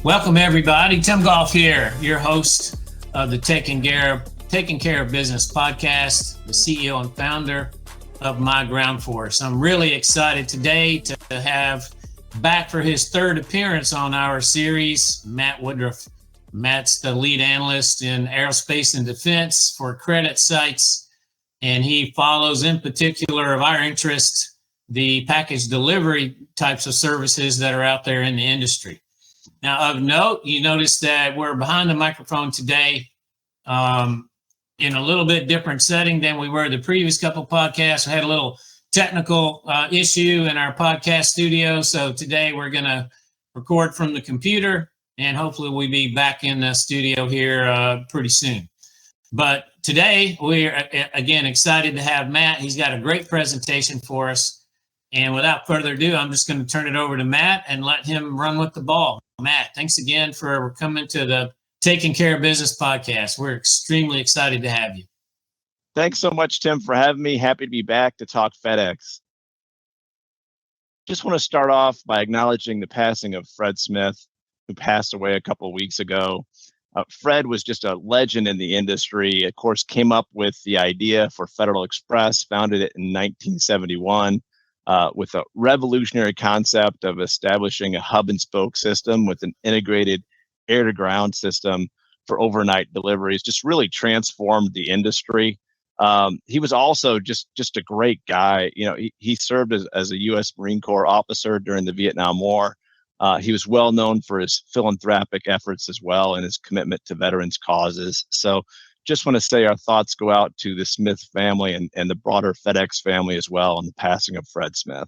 Welcome everybody. Tim Goff here, your host of the Taking Care of Business podcast, the CEO and founder of myGroundForce. I'm really excited today to have back for his third appearance on our series, Matt Woodruff. Matt's the lead analyst in aerospace and defense for credit sites, and he follows in particular of our interest, the package delivery types of services that are out there in the industry. Now, of note, you notice that we're behind the microphone today in a little bit different setting than we were the previous couple podcasts. We had a little technical issue in our podcast studio. So today we're going to record from the computer, and hopefully we'll be back in the studio here pretty soon. But today we're, again, excited to have Matt. He's got a great presentation for us. And without further ado, I'm just going to turn it over to Matt and let him run with the ball. Matt, thanks again for coming to the Taking Care of Business podcast. We're extremely excited to have you. Thanks so much, Tim, for having me. Happy to be back to talk FedEx. Just want to start off by acknowledging the passing of Fred Smith, who passed away a couple of weeks ago. Fred was just a legend in the industry. Of course, came up with the idea for FedEx Express, founded it in 1971. With a revolutionary concept of establishing a hub and spoke system with an integrated air-to-ground system for overnight deliveries, just really transformed the industry. He was also just a great guy. You know, he served as a U.S. Marine Corps officer during the Vietnam War. He was well known for his philanthropic efforts as well and his commitment to veterans' causes. So just want to say our thoughts go out to the Smith family and the broader FedEx family as well on the passing of Fred Smith.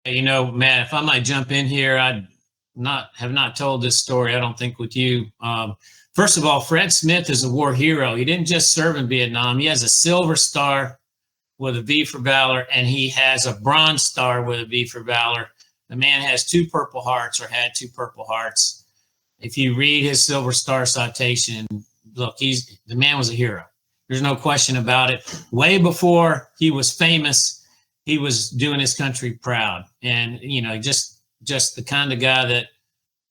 You know, Matt, if I might jump in here, have not told this story, I don't think, with you. First of all, Fred Smith is a war hero. He didn't just serve in Vietnam. He has a Silver Star with a V for Valor, and he has a Bronze Star with a V for Valor. The man has 2 Purple Hearts, or had 2 Purple Hearts. If you read his Silver Star citation, look, the man was a hero. There's no question about it. Way before he was famous, he was doing his country proud. And, you know, just the kind of guy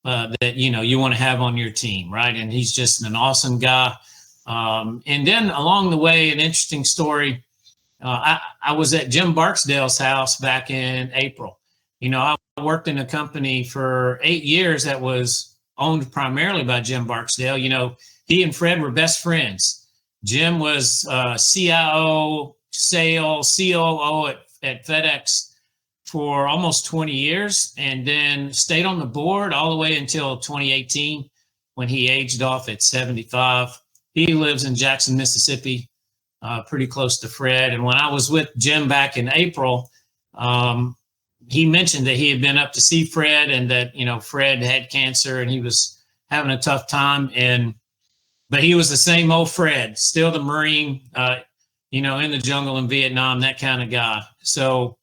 that you know, you want to have on your team, right? And he's just an awesome guy. And then along the way, an interesting story. I was at Jim Barksdale's house back in April. You know, I worked in a company for 8 years that was owned primarily by Jim Barksdale. You know, he and Fred were best friends. Jim was CIO, sales, COO at FedEx for almost 20 years, and then stayed on the board all the way until 2018 when he aged off at 75. He lives in Jackson, Mississippi, pretty close to Fred. And when I was with Jim back in April, he mentioned that he had been up to see Fred and that, you know, Fred had cancer and he was having a tough time. But he was the same old Fred, still the Marine, you know, in the jungle in Vietnam, that kind of guy. So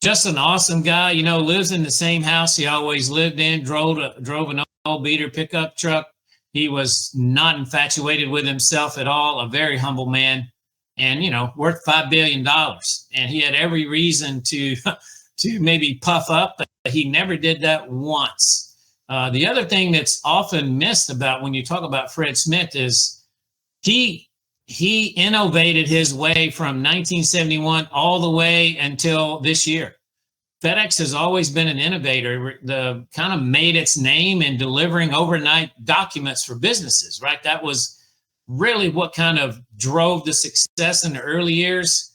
just an awesome guy, you know, lives in the same house he always lived in, drove an old beater pickup truck. He was not infatuated with himself at all, a very humble man, and, you know, worth $5 billion. And he had every reason to maybe puff up, but he never did that once. The other thing that's often missed about when you talk about Fred Smith is he innovated his way from 1971 all the way until this year. FedEx has always been an innovator, kind of made its name in delivering overnight documents for businesses, right? That was really what kind of drove the success in the early years,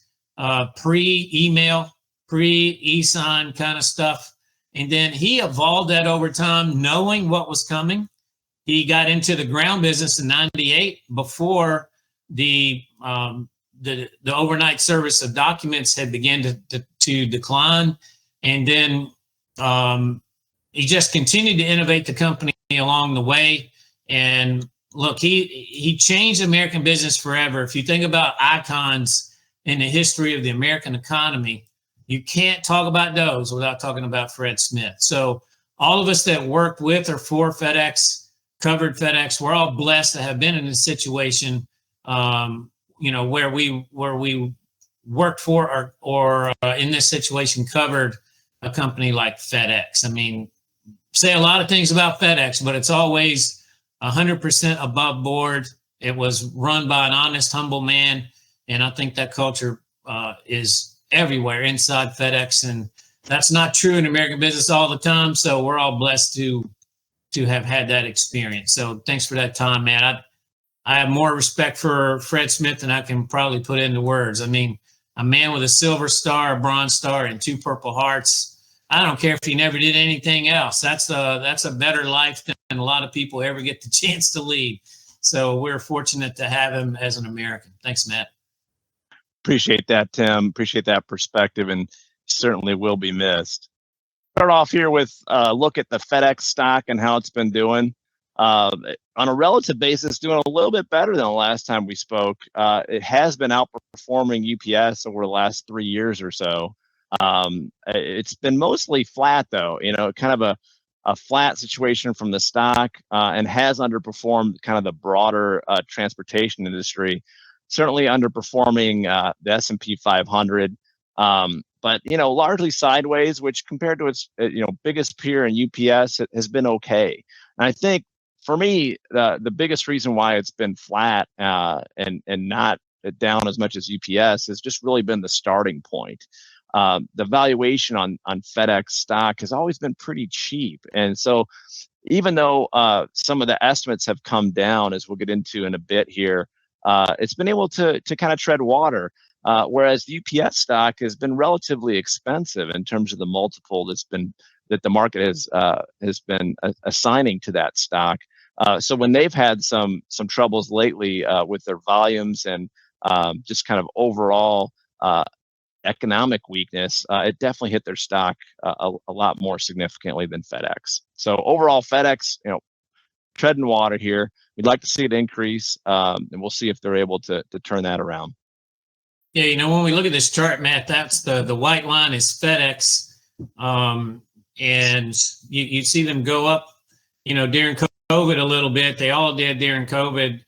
pre-email, pre-e-sign kind of stuff. And then he evolved that over time, knowing what was coming. He got into the ground business in '98 before the overnight service of documents had begun to decline. And then he just continued to innovate the company along the way. And look, he changed American business forever. If you think about icons in the history of the American economy, you can't talk about those without talking about Fred Smith. So all of us that worked with or for FedEx, covered FedEx, we're all blessed to have been in a situation, you know, where we worked for or in this situation covered a company like FedEx. I mean, say a lot of things about FedEx, but it's always 100% above board. It was run by an honest, humble man, and I think that culture is everywhere inside FedEx, and that's not true in American business all the time. So we're all blessed to have had that experience. So thanks for that time, man. I have more respect for Fred Smith than I can probably put into words. I mean, a man with a silver star, a bronze star, and 2 Purple Hearts. I don't care if he never did anything else. That's a better life than a lot of people ever get the chance to lead. So we're fortunate to have him as an American. Thanks, Matt. Appreciate that, Tim. Appreciate that perspective, and certainly will be missed. Start off here with a look at the FedEx stock and how it's been doing. On a relative basis, doing a little bit better than the last time we spoke. It has been outperforming UPS over the last 3 years or so. It's been mostly flat, though, kind of a flat situation from the stock, and has underperformed kind of the broader transportation industry, certainly underperforming the S&P 500. But largely sideways, which compared to its biggest peer in UPS, it has been okay. And I think for me, the biggest reason why it's been flat and not down as much as UPS has just really been the starting point. The valuation on FedEx stock has always been pretty cheap, and so even though some of the estimates have come down, as we'll get into in a bit here, it's been able to kind of tread water. Whereas the UPS stock has been relatively expensive in terms of the multiple that the market has been assigning to that stock. So when they've had some troubles lately with their volumes and just kind of overall economic weakness, it definitely hit their stock a lot more significantly than FedEx. So overall, FedEx, treading water here. We'd like to see it increase, and we'll see if they're able to turn that around. Yeah, when we look at this chart, Matt, that's the white line is FedEx, and you see them go up, during COVID a little bit. They all did during COVID,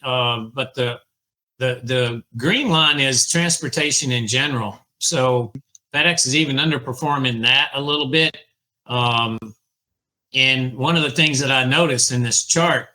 but the green line is transportation in general. So FedEx is even underperforming that a little bit. And one of the things that I noticed in this chart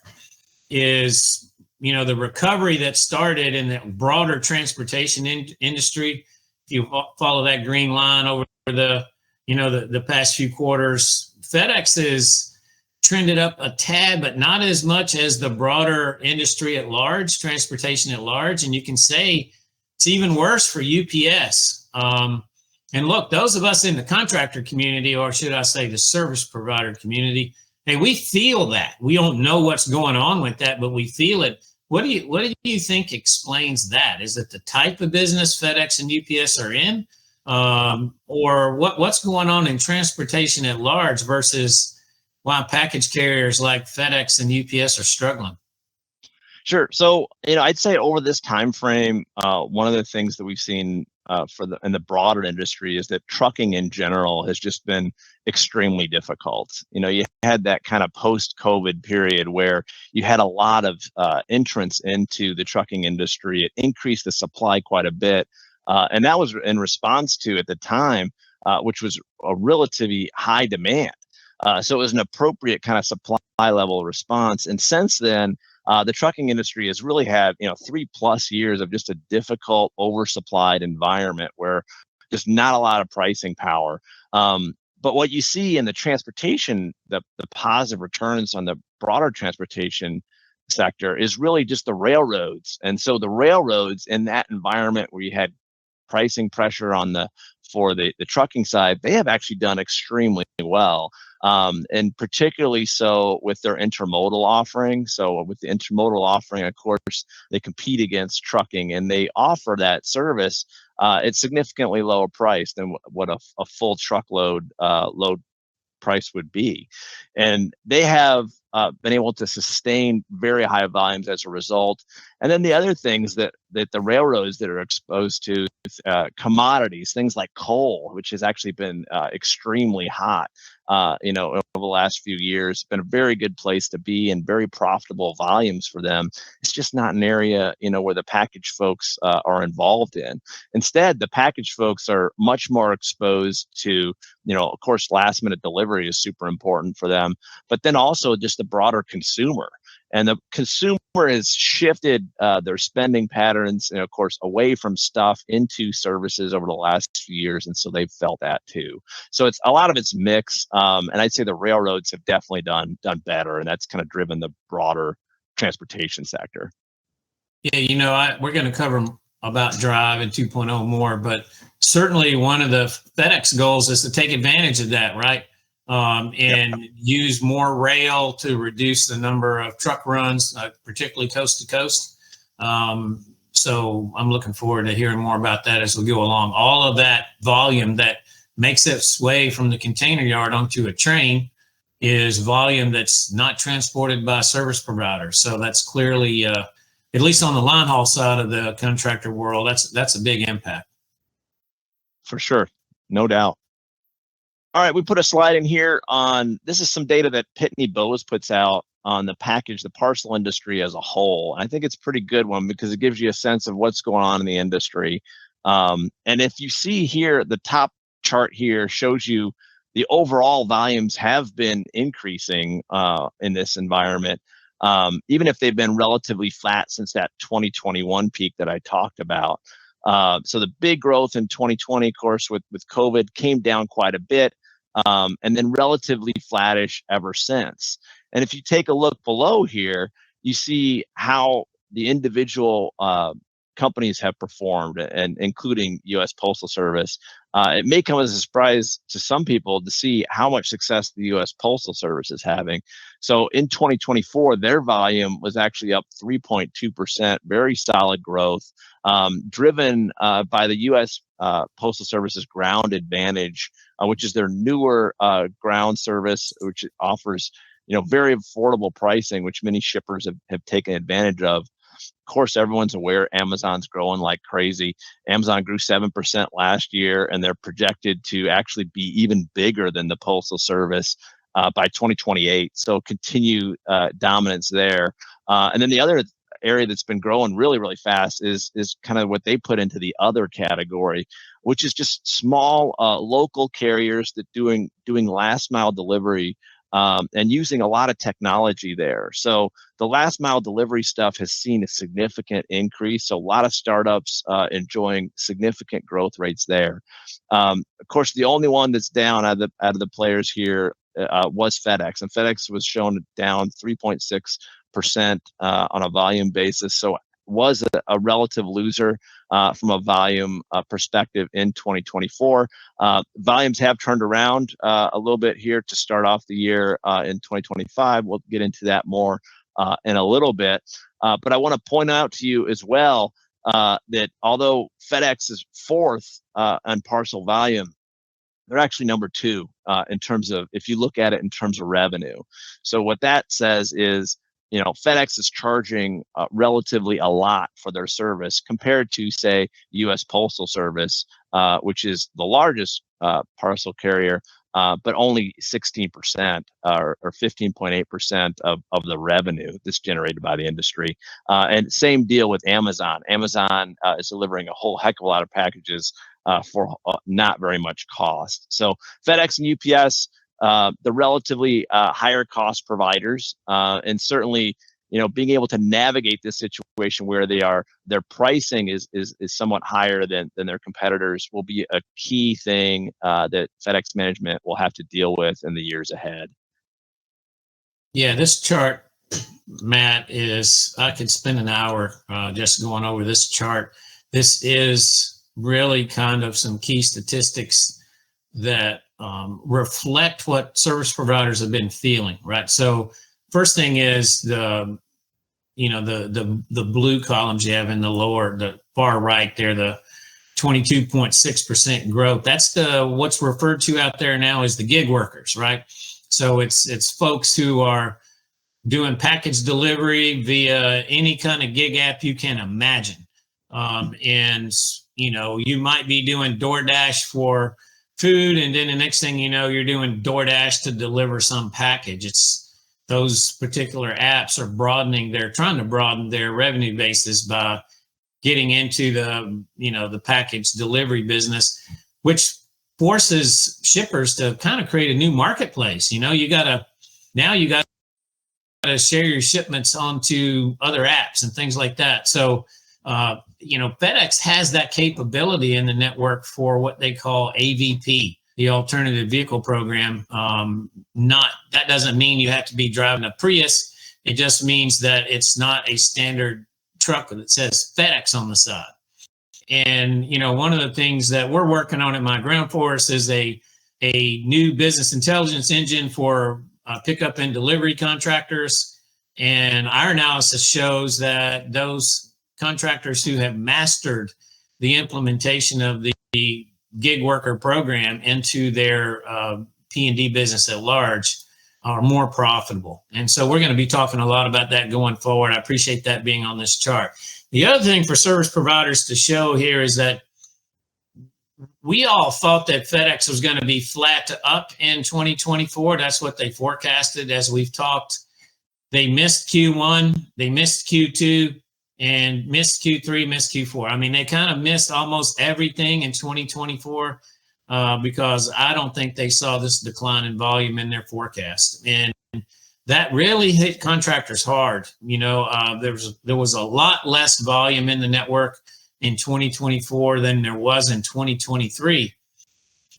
is, the recovery that started in the broader transportation industry. If you follow that green line over the past few quarters, FedEx is trended up a tad, but not as much as the broader industry at large, transportation at large. And you can say it's even worse for UPS. And look, those of us in the contractor community, or should I say the service provider community, hey, we feel that. We don't know what's going on with that, but we feel it. What do you think explains that? Is it the type of business FedEx and UPS are in, or what's going on in transportation at large versus why package carriers like FedEx and UPS are struggling? Sure. So, I'd say over this time frame, one of the things that we've seen in the broader industry is that trucking in general has just been extremely difficult. You had that kind of post-COVID period where you had a lot of entrance into the trucking industry. It increased the supply quite a bit, and that was in response to, at the time, which was a relatively high demand. So it was an appropriate kind of supply level response. And since then, the trucking industry has really had 3+ years of just a difficult, oversupplied environment where just not a lot of pricing power. But what you see in the transportation, the positive returns on the broader transportation sector is really just the railroads. And so the railroads in that environment where you had pricing pressure for the trucking side, they have actually done extremely well. And particularly so with their intermodal offering. So with the intermodal offering, of course, they compete against trucking, and they offer that service at significantly lower price than what a full truckload load price would be. And they have been able to sustain very high volumes as a result. And then the other things that the railroads that are exposed to commodities, things like coal, which has actually been extremely hot, over the last few years. Been a very good place to be and very profitable volumes for them. It's just not an area, where the package folks are involved in. Instead, the package folks are much more exposed to, of course, last minute delivery is super important for them, but then also just the broader consumer. And the consumer has shifted their spending patterns, of course, away from stuff into services over the last few years. And so they've felt that too. So it's a lot of it's mix. And I'd say the railroads have definitely done better. And that's kind of driven the broader transportation sector. Yeah, we're going to cover about Drive and 2.0 more, but certainly one of the FedEx goals is to take advantage of that, right? And use more rail to reduce the number of truck runs, particularly coast to coast. So I'm looking forward to hearing more about that as we go along. All of that volume that makes its way from the container yard onto a train is volume that's not transported by service providers. So that's clearly, at least on the Linehaul side of the contractor world, that's a big impact. For sure, no doubt. All right, we put a slide in here on, this is some data that Pitney Bowes puts out on the parcel industry as a whole. I think it's a pretty good one because it gives you a sense of what's going on in the industry. And if you see here, the top chart here shows you the overall volumes have been increasing in this environment, even if they've been relatively flat since that 2021 peak that I talked about. So the big growth in 2020, of course, with COVID came down quite a bit. And then relatively flattish ever since. And if you take a look below here, you see how the individual companies have performed, and including U.S. Postal Service. It may come as a surprise to some people to see how much success the U.S. Postal Service is having. So in 2024, their volume was actually up 3.2%, very solid growth, driven by the U.S. Postal Service's Ground Advantage, which is their newer ground service, which offers very affordable pricing, which many shippers have taken advantage of. Of course, everyone's aware Amazon's growing like crazy. Amazon grew 7% last year, and they're projected to actually be even bigger than the Postal Service by 2028. So continue dominance there. And then the other area that's been growing really, really fast is kind of what they put into the other category, which is just small local carriers that doing last mile delivery and using a lot of technology there. So the last mile delivery stuff has seen a significant increase. So a lot of startups enjoying significant growth rates there. Of course, the only one that's down out of the players here was FedEx, and FedEx was shown down 3.6% on a volume basis. So was a relative loser from a volume perspective in 2024. Volumes have turned around a little bit here to start off the year in 2025. We'll get into that more in a little bit. But I want to point out to you as well that although FedEx is fourth on parcel volume, they're actually number two in terms of, if you look at it in terms of revenue. So what that says is, FedEx is charging relatively a lot for their service compared to, say, U.S. Postal Service, which is the largest parcel carrier, but only 16% or 15.8% of the revenue that's generated by the industry. And same deal with Amazon. Amazon is delivering a whole heck of a lot of packages for not very much cost. So FedEx and UPS, the relatively higher cost providers, and certainly, being able to navigate this situation where their pricing is somewhat higher than their competitors will be a key thing that FedEx management will have to deal with in the years ahead. Yeah, this chart, Matt, I could spend an hour just going over this chart. This is really kind of some key statistics that reflect what service providers have been feeling, right? So first thing is the blue columns you have in the far right there, the 22.6% growth. That's what's referred to out there now as the gig workers, right? So it's folks who are doing package delivery via any kind of gig app you can imagine. And, you might be doing DoorDash for food, and then the next thing you know, you're doing DoorDash to deliver some package. It's those particular apps are trying to broaden their revenue basis by getting into the package delivery business, which forces shippers to kind of create a new marketplace. You got to share your shipments onto other apps and things like that. So, FedEx has that capability in the network for what they call AVP, the Alternative Vehicle Program. That doesn't mean you have to be driving a Prius. It just means that it's not a standard truck that says FedEx on the side. And, one of the things that we're working on at myGroundForce is a new business intelligence engine for pickup and delivery contractors. And our analysis shows that those contractors who have mastered the implementation of the gig worker program into their P&D business at large are more profitable. And so we're going to be talking a lot about that going forward. I appreciate that being on this chart. The other thing for service providers to show here is that we all thought that FedEx was going to be flat to up in 2024. That's what they forecasted as we've talked. They missed Q1, they missed Q2, and missed Q3, missed Q4. I mean, they kind of missed almost everything in 2024 because I don't think they saw this decline in volume in their forecast. And that really hit contractors hard. There was a lot less volume in the network in 2024 than there was in 2023.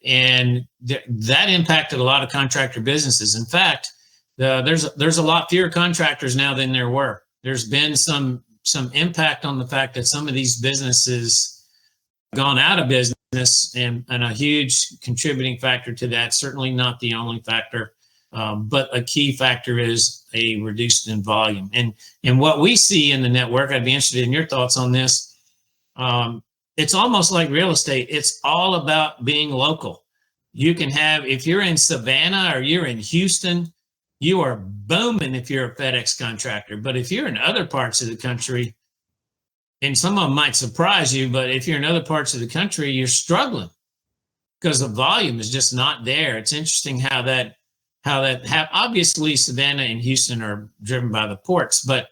And that impacted a lot of contractor businesses. In fact, there's a lot fewer contractors now than there were. There's been some impact on the fact that some of these businesses have gone out of business, and a huge contributing factor to that, certainly not the only factor, but a key factor is a reduced in volume. And what we see in the network, I'd be interested in your thoughts on this. It's almost like real estate. It's all about being local. You can have, if you're in Savannah or you're in Houston, you are booming if you're a FedEx contractor. But if you're in other parts of the country, and some of them might surprise you, but if you're in other parts of the country, you're struggling because the volume is just not there. It's interesting how that obviously Savannah and Houston are driven by the ports, but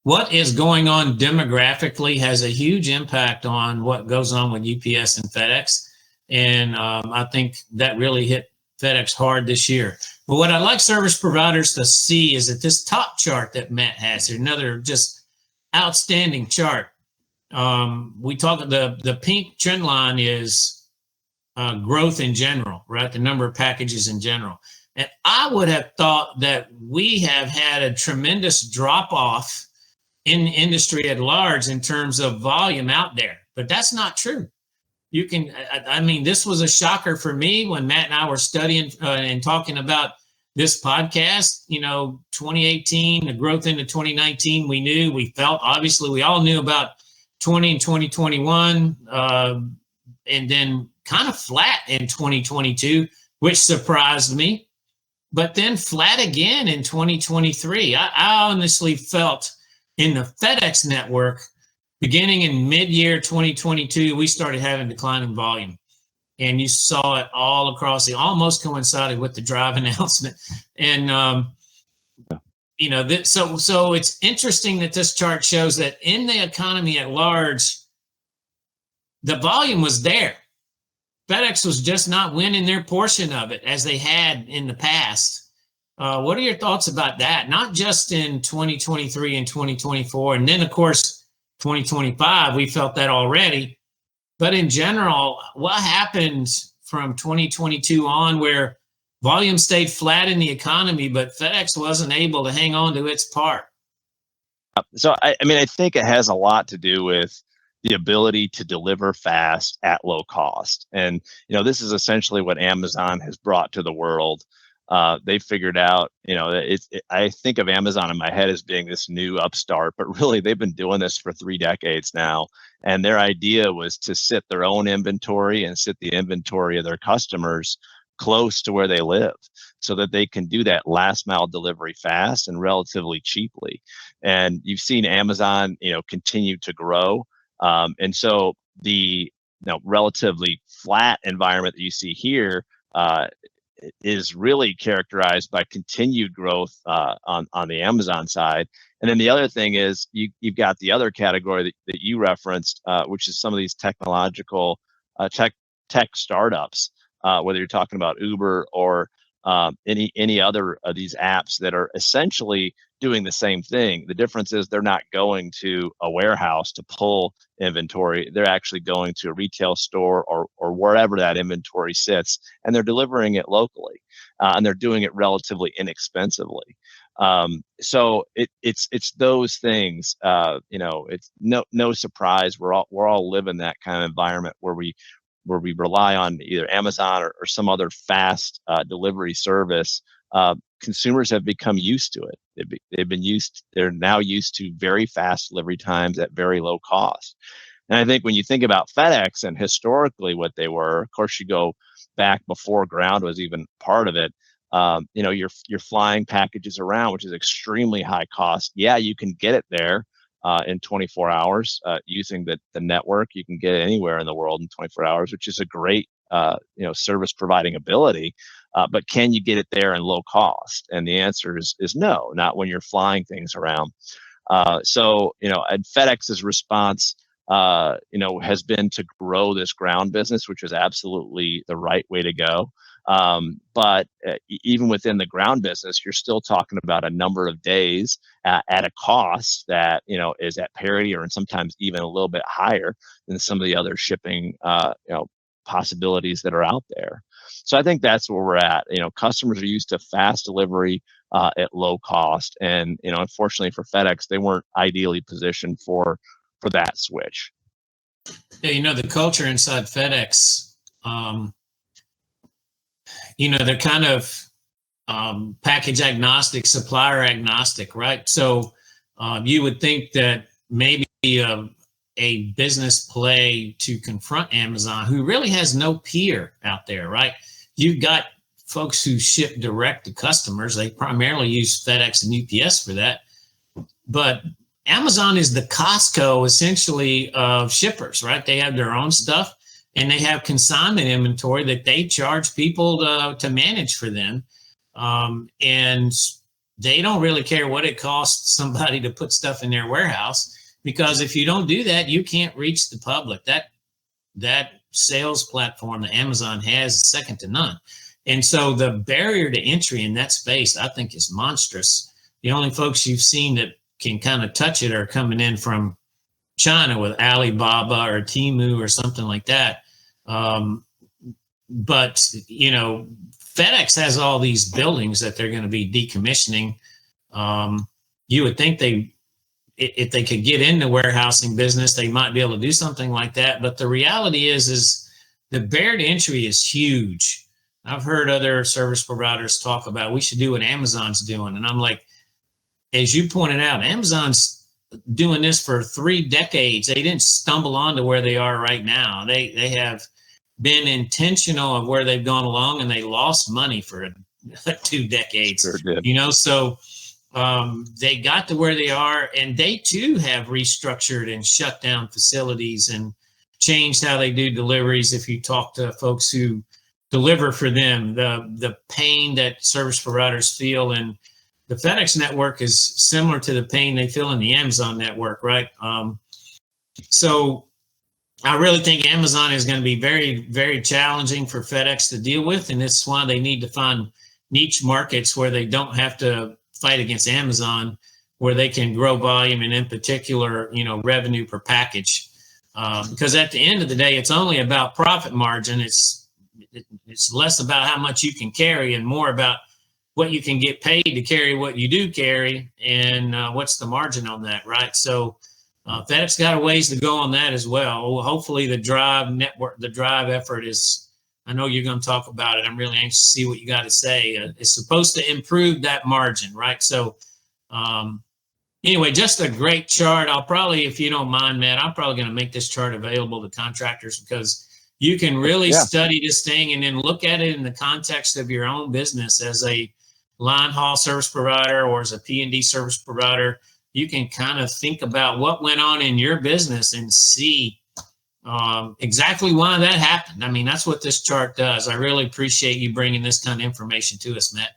what is going on demographically has a huge impact on what goes on with UPS and FedEx. And I think that really hit FedEx hard this year. But what I'd like service providers to see is that this top chart that Matt has here, another just outstanding chart. We talk, the pink trend line is growth in general, right? The number of packages in general. And I would have thought that we have had a tremendous drop off in the industry at large in terms of volume out there, but that's not true. This was a shocker for me when Matt and I were studying and talking about this podcast. 2018, the growth into 2019, we felt, obviously we all knew about 20 and 2021, and then kind of flat in 2022, which surprised me, but then flat again in 2023. I honestly felt in the FedEx network, beginning in mid-year 2022, we started having declining volume. And you saw it all across, almost coincided with the drive announcement. And, so it's interesting that this chart shows that in the economy at large, the volume was there. FedEx was just not winning their portion of it as they had in the past. What are your thoughts about that? Not just in 2023 and 2024, and then of course, 2025, we felt that already. But in general, what happened from 2022 on where volume stayed flat in the economy, but FedEx wasn't able to hang on to its part? So, I think it has a lot to do with the ability to deliver fast at low cost. And, this is essentially what Amazon has brought to the world. They figured out, I think of Amazon in my head as being this new upstart, but really they've been doing this for 3 decades now. And their idea was to sit their own inventory and sit the inventory of their customers close to where they live so that they can do that last mile delivery fast and relatively cheaply. And you've seen Amazon, continue to grow. And so the relatively flat environment that you see here is really characterized by continued growth on the Amazon side. And then the other thing is you've got the other category that you referenced, which is some of these technological tech startups, whether you're talking about Uber or any other of these apps that are essentially doing the same thing. The difference is they're not going to a warehouse to pull inventory. They're actually going to a retail store or wherever that inventory sits, and they're delivering it locally, and they're doing it relatively inexpensively. So it's those things. It's no surprise we're all living that kind of environment where we rely on either Amazon or some other fast delivery service. Consumers have become used to it. They're now used to very fast delivery times at very low cost. And I think when you think about FedEx and historically what they were, of course, you go back before ground was even part of it. You're flying packages around, which is extremely high cost. Yeah, you can get it there in 24 hours using the network. You can get it anywhere in the world in 24 hours, which is a great service providing ability. But can you get it there in low cost? And the answer is no, not when you're flying things around. And FedEx's response has been to grow this ground business, which is absolutely the right way to go. But even within the ground business, you're still talking about a number of days at a cost that is at parity or sometimes even a little bit higher than some of the other shipping possibilities that are out there. So I think that's where we're at. Customers are used to fast delivery at low cost, and unfortunately for FedEx, they weren't ideally positioned for that switch. Yeah, the culture inside FedEx, they're kind of package agnostic, supplier agnostic, right? So you would think that maybe a business play to confront Amazon, who really has no peer out there, right? You've got folks who ship direct to customers. They primarily use FedEx and UPS for that. But Amazon is the Costco, essentially, of shippers, right? They have their own stuff, and they have consignment inventory that they charge people to manage for them. And they don't really care what it costs somebody to put stuff in their warehouse, because if you don't do that, you can't reach the public. That sales platform that Amazon has is second to none. And so the barrier to entry in that space, I think, is monstrous. The only folks you've seen that can kind of touch it are coming in from China with Alibaba or Temu or something like that. But FedEx has all these buildings that they're going to be decommissioning. You would think if they could get in the warehousing business, they might be able to do something like that. But the reality is the barrier to entry is huge. I've heard other service providers talk about, we should do what Amazon's doing. And I'm like, as you pointed out, Amazon's doing this for 3 decades. They didn't stumble on to where they are right now. They have been intentional of where they've gone along, and they lost money for 2 decades. Sure did. So they got to where they are, and they too have restructured and shut down facilities and changed how they do deliveries. If you talk to folks who deliver for them, the pain that service providers feel in the FedEx network is similar to the pain they feel in the Amazon network, right? So I really think Amazon is going to be very, very challenging for FedEx to deal with, and this is why they need to find niche markets where they don't have to fight against Amazon, where they can grow volume and, in particular, revenue per package. Because at the end of the day, it's only about profit margin. It's less about how much you can carry and more about what you can get paid to carry what you do carry, and what's the margin on that, right? So FedEx got a ways to go on that as well. Hopefully the drive effort is, I know you're going to talk about it. I'm really anxious to see what you got to say. It's supposed to improve that margin, right? So anyway, just a great chart. I'll probably, if you don't mind, Matt, I'm probably going to make this chart available to contractors, because you can really Yeah. study this thing and then look at it in the context of your own business as a line haul service provider or as a P&D service provider. You can kind of think about what went on in your business and see exactly why that happened. I mean, that's what this chart does. I really appreciate you bringing this kind of information to us, Matt.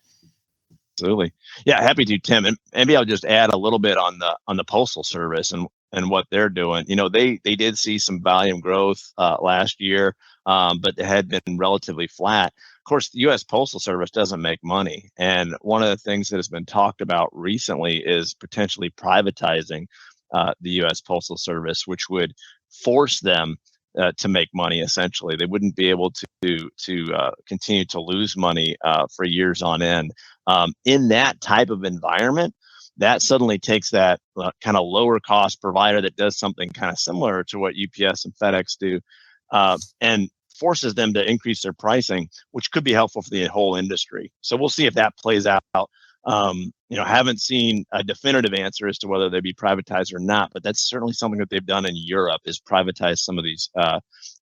Absolutely. Yeah, happy to, Tim. And maybe I'll just add a little bit on the Postal Service and what they're doing. You know, they did see some volume growth last year, but it had been relatively flat. Of course, the U.S. Postal Service doesn't make money, and one of the things that has been talked about recently is potentially privatizing the U.S. Postal Service, which would force them to make money. Essentially, they wouldn't be able to continue to lose money for years on end. In that type of environment, that suddenly takes that kind of lower cost provider that does something kind of similar to what UPS and FedEx do, and forces them to increase their pricing, which could be helpful for the whole industry. So we'll see if that plays out. Haven't seen a definitive answer as to whether they be privatized or not, but that's certainly something that they've done in Europe, is privatize some of these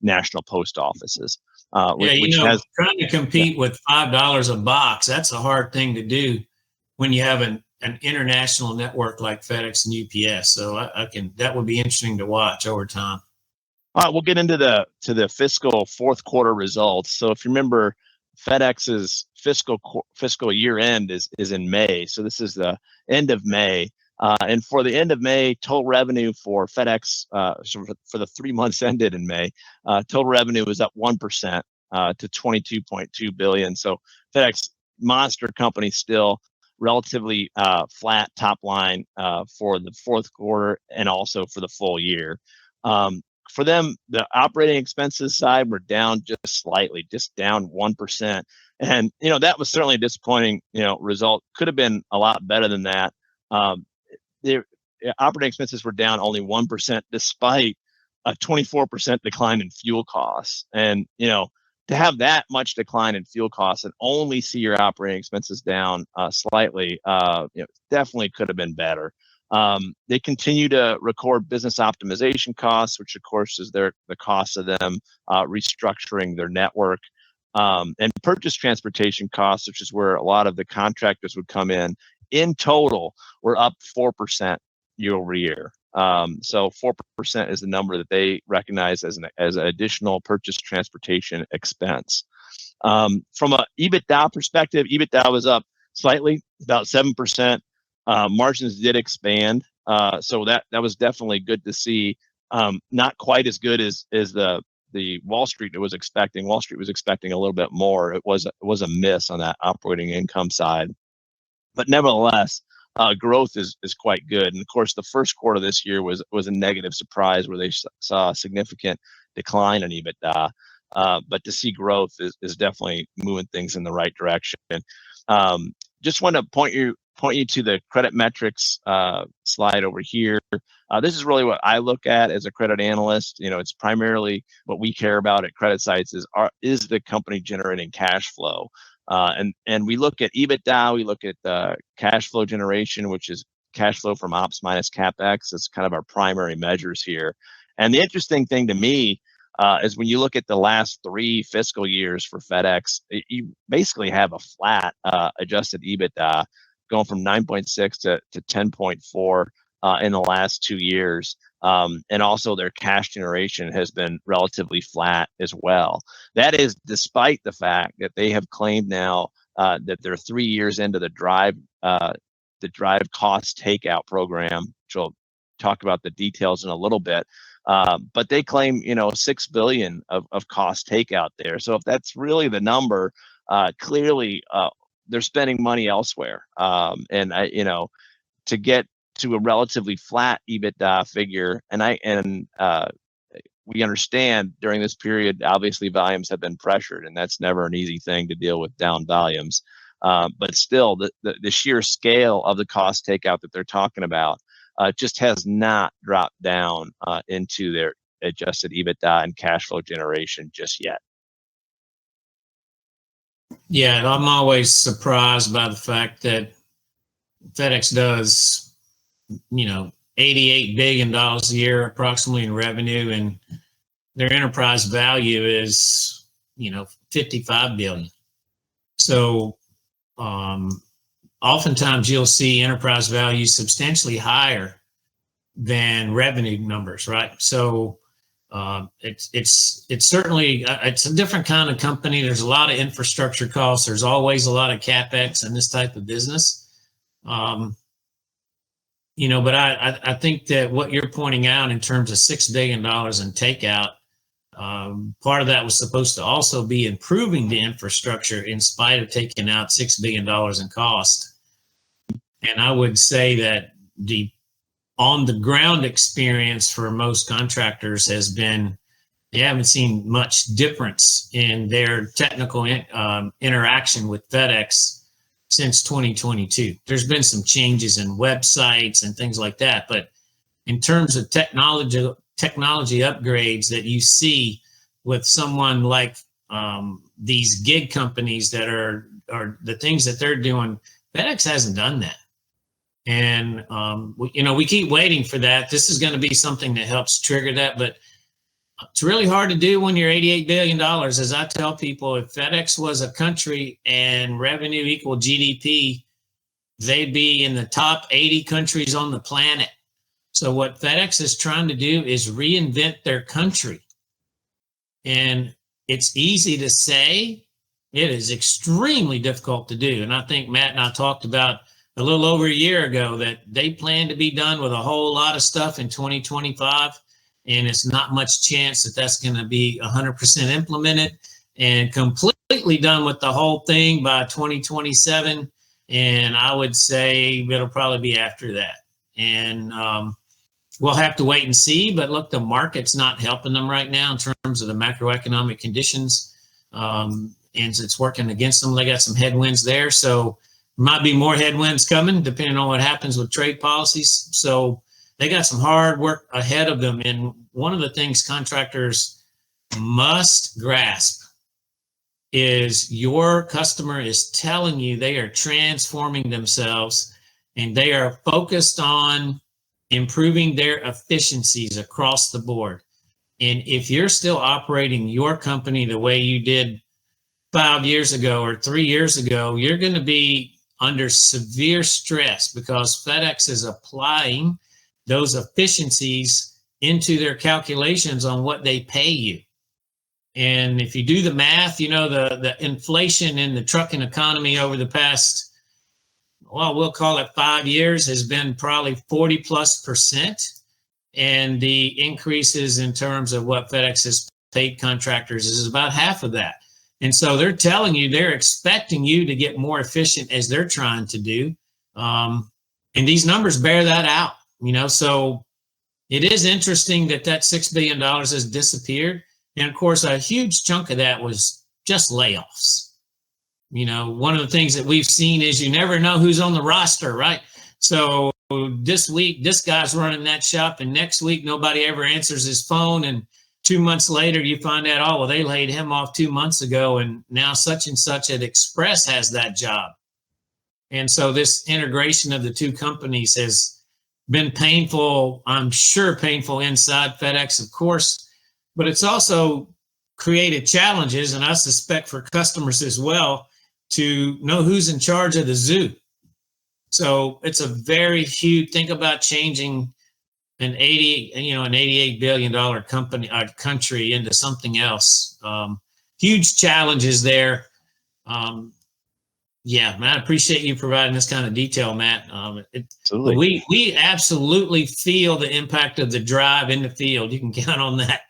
national post offices. Trying to compete with $5 a box, that's a hard thing to do when you have an international network like FedEx and UPS. So that would be interesting to watch over time. All right, we'll get into the fiscal fourth quarter results. So if you remember, FedEx's fiscal year end is in May. So this is the end of May. And for the end of May, total revenue for FedEx, for the 3 months ended in May, total revenue was up 1% to $22.2 billion. So FedEx, monster company, still relatively flat top line for the fourth quarter and also for the full year. For them, the operating expenses side were down just slightly, just down 1%. And, that was certainly a disappointing, result. Could have been a lot better than that. The operating expenses were down only 1%, despite a 24% decline in fuel costs. And, to have that much decline in fuel costs and only see your operating expenses down slightly, definitely could have been better. They continue to record business optimization costs, which of course is the cost of them restructuring their network, and purchase transportation costs, which is where a lot of the contractors would come in. In total, we're up 4% year over year. So 4% is the number that they recognize as an additional purchase transportation expense. From a EBITDA perspective, EBITDA was up slightly, about 7%. Margins did expand, so that was definitely good to see. Not quite as good as the Wall Street was expecting. Wall Street was expecting a little bit more. It was a miss on that operating income side, but nevertheless, growth is quite good. And of course, the first quarter this year was a negative surprise where they saw a significant decline in EBITDA. But to see growth is definitely moving things in the right direction. Just want to point you to the credit metrics slide over here. This is really what I look at as a credit analyst. It's primarily what we care about at Credit Sites is the company generating cash flow. And we look at EBITDA, we look at cash flow generation, which is cash flow from ops minus CapEx. That's kind of our primary measures here. And the interesting thing to me is when you look at the last 3 fiscal years for FedEx, you basically have a flat adjusted EBITDA going from 9.6 to 10.4 in the last 2 years. And also their cash generation has been relatively flat as well. That is despite the fact that they have claimed now that they're 3 years into the drive cost takeout program, which we'll talk about the details in a little bit. But they claim, $6 billion of cost takeout there. So if that's really the number, clearly they're spending money elsewhere. And to get to a relatively flat EBITDA figure, and we understand during this period, obviously volumes have been pressured, and that's never an easy thing to deal with, down volumes. But still, the sheer scale of the cost takeout that they're talking about just has not dropped down into their adjusted EBITDA and cash flow generation just yet. Yeah, I'm always surprised by the fact that FedEx does, $88 billion a year approximately in revenue, and their enterprise value is, 55 billion. So oftentimes you'll see enterprise value substantially higher than revenue numbers, right? So it's certainly it's a different kind of company. There's a lot of infrastructure costs. There's always a lot of capex in this type of business. But I think that what you're pointing out in terms of $6 billion in takeout, part of that was supposed to also be improving the infrastructure in spite of taking out $6 billion in cost. And I would say that the on the ground experience for most contractors has been, they haven't seen much difference in their technical interaction with FedEx since 2022. There's been some changes in websites and things like that, but in terms of technology upgrades that you see with someone like these gig companies that are the things that they're doing, FedEx hasn't done that. And, we keep waiting for that. This is going to be something that helps trigger that, but it's really hard to do when you're $88 billion. As I tell people, if FedEx was a country and revenue equal GDP, they'd be in the top 80 countries on the planet. So what FedEx is trying to do is reinvent their country. And it's easy to say, it is extremely difficult to do. And I think Matt and I talked about a little over a year ago that they plan to be done with a whole lot of stuff in 2025. And it's not much chance that that's going to be 100% implemented and completely done with the whole thing by 2027. And I would say it'll probably be after that. And we'll have to wait and see. But look, the market's not helping them right now in terms of the macroeconomic conditions. And it's working against them. They got some headwinds there. So might be more headwinds coming depending on what happens with trade policies. So they got some hard work ahead of them. And one of the things contractors must grasp is your customer is telling you they are transforming themselves and they are focused on improving their efficiencies across the board. And if you're still operating your company the way you did 5 years ago or 3 years ago, you're going to be under severe stress because FedEx is applying those efficiencies into their calculations on what they pay you. And if you do the math, the inflation in the trucking economy over the past, we'll call it 5 years, has been probably 40+%. And the increases in terms of what FedEx has paid contractors is about half of that. And so they're telling you, they're expecting you to get more efficient as they're trying to do. And these numbers bear that out, so it is interesting that $6 billion has disappeared. And of course, a huge chunk of that was just layoffs. One of the things that we've seen is you never know who's on the roster, right? So this week, this guy's running that shop, and next week, nobody ever answers his phone. And 2 months later, you find out, they laid him off 2 months ago, and now such and such at Express has that job. And so this integration of the two companies has been painful, I'm sure painful inside FedEx, of course, but it's also created challenges, and I suspect for customers as well, to know who's in charge of the zoo. So it's a very huge, think about changing an $88 billion country into something else. Huge challenges there. Yeah, man, I appreciate you providing this kind of detail, Matt. Absolutely. We absolutely feel the impact of the drive in the field. You can count on that.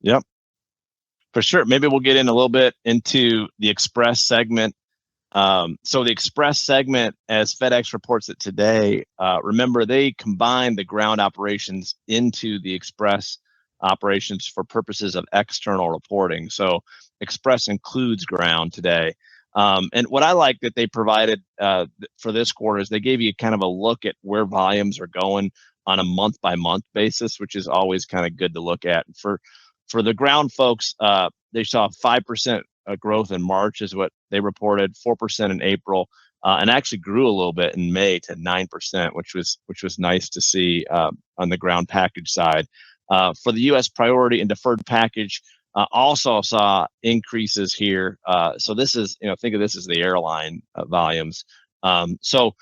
Yep, for sure. Maybe we'll get in a little bit into the Express segment. So the Express segment, as FedEx reports it today, remember they combined the ground operations into the Express operations for purposes of external reporting. So Express includes ground today. And what I like that they provided for this quarter is they gave you kind of a look at where volumes are going on a month-by-month basis, which is always kind of good to look at. For the ground folks, they saw 5% growth in March is what they reported, 4% in April, and actually grew a little bit in May to 9%, which was nice to see on the ground package side. For the U.S. priority and deferred package, also saw increases here. So this is, think of this as the airline volumes. So,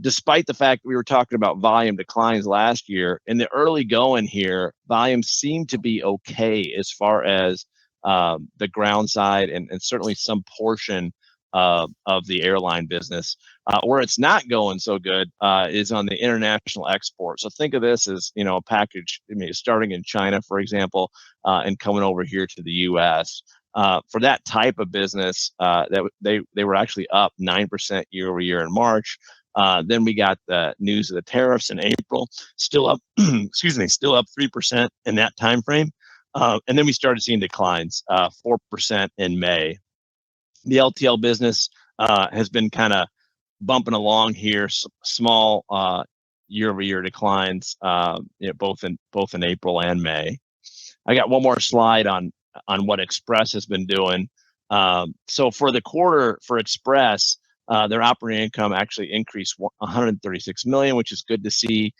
despite the fact that we were talking about volume declines last year, in the early going here, volumes seem to be okay as far as the ground side and certainly some portion of the airline business. Where it's not going so good is on the international export. So think of this as, a package starting in China, for example, and coming over here to the U.S. For that type of business, that they were actually up 9% year over year in March. Then we got the news of the tariffs in April, still up, still up 3% in that time frame. And then we started seeing declines, 4% in May. The LTL business has been kind of bumping along here, small year-over-year declines, both in April and May. I got one more slide on what Express has been doing. So for the quarter for Express, their operating income actually increased $136 million, which is good to see.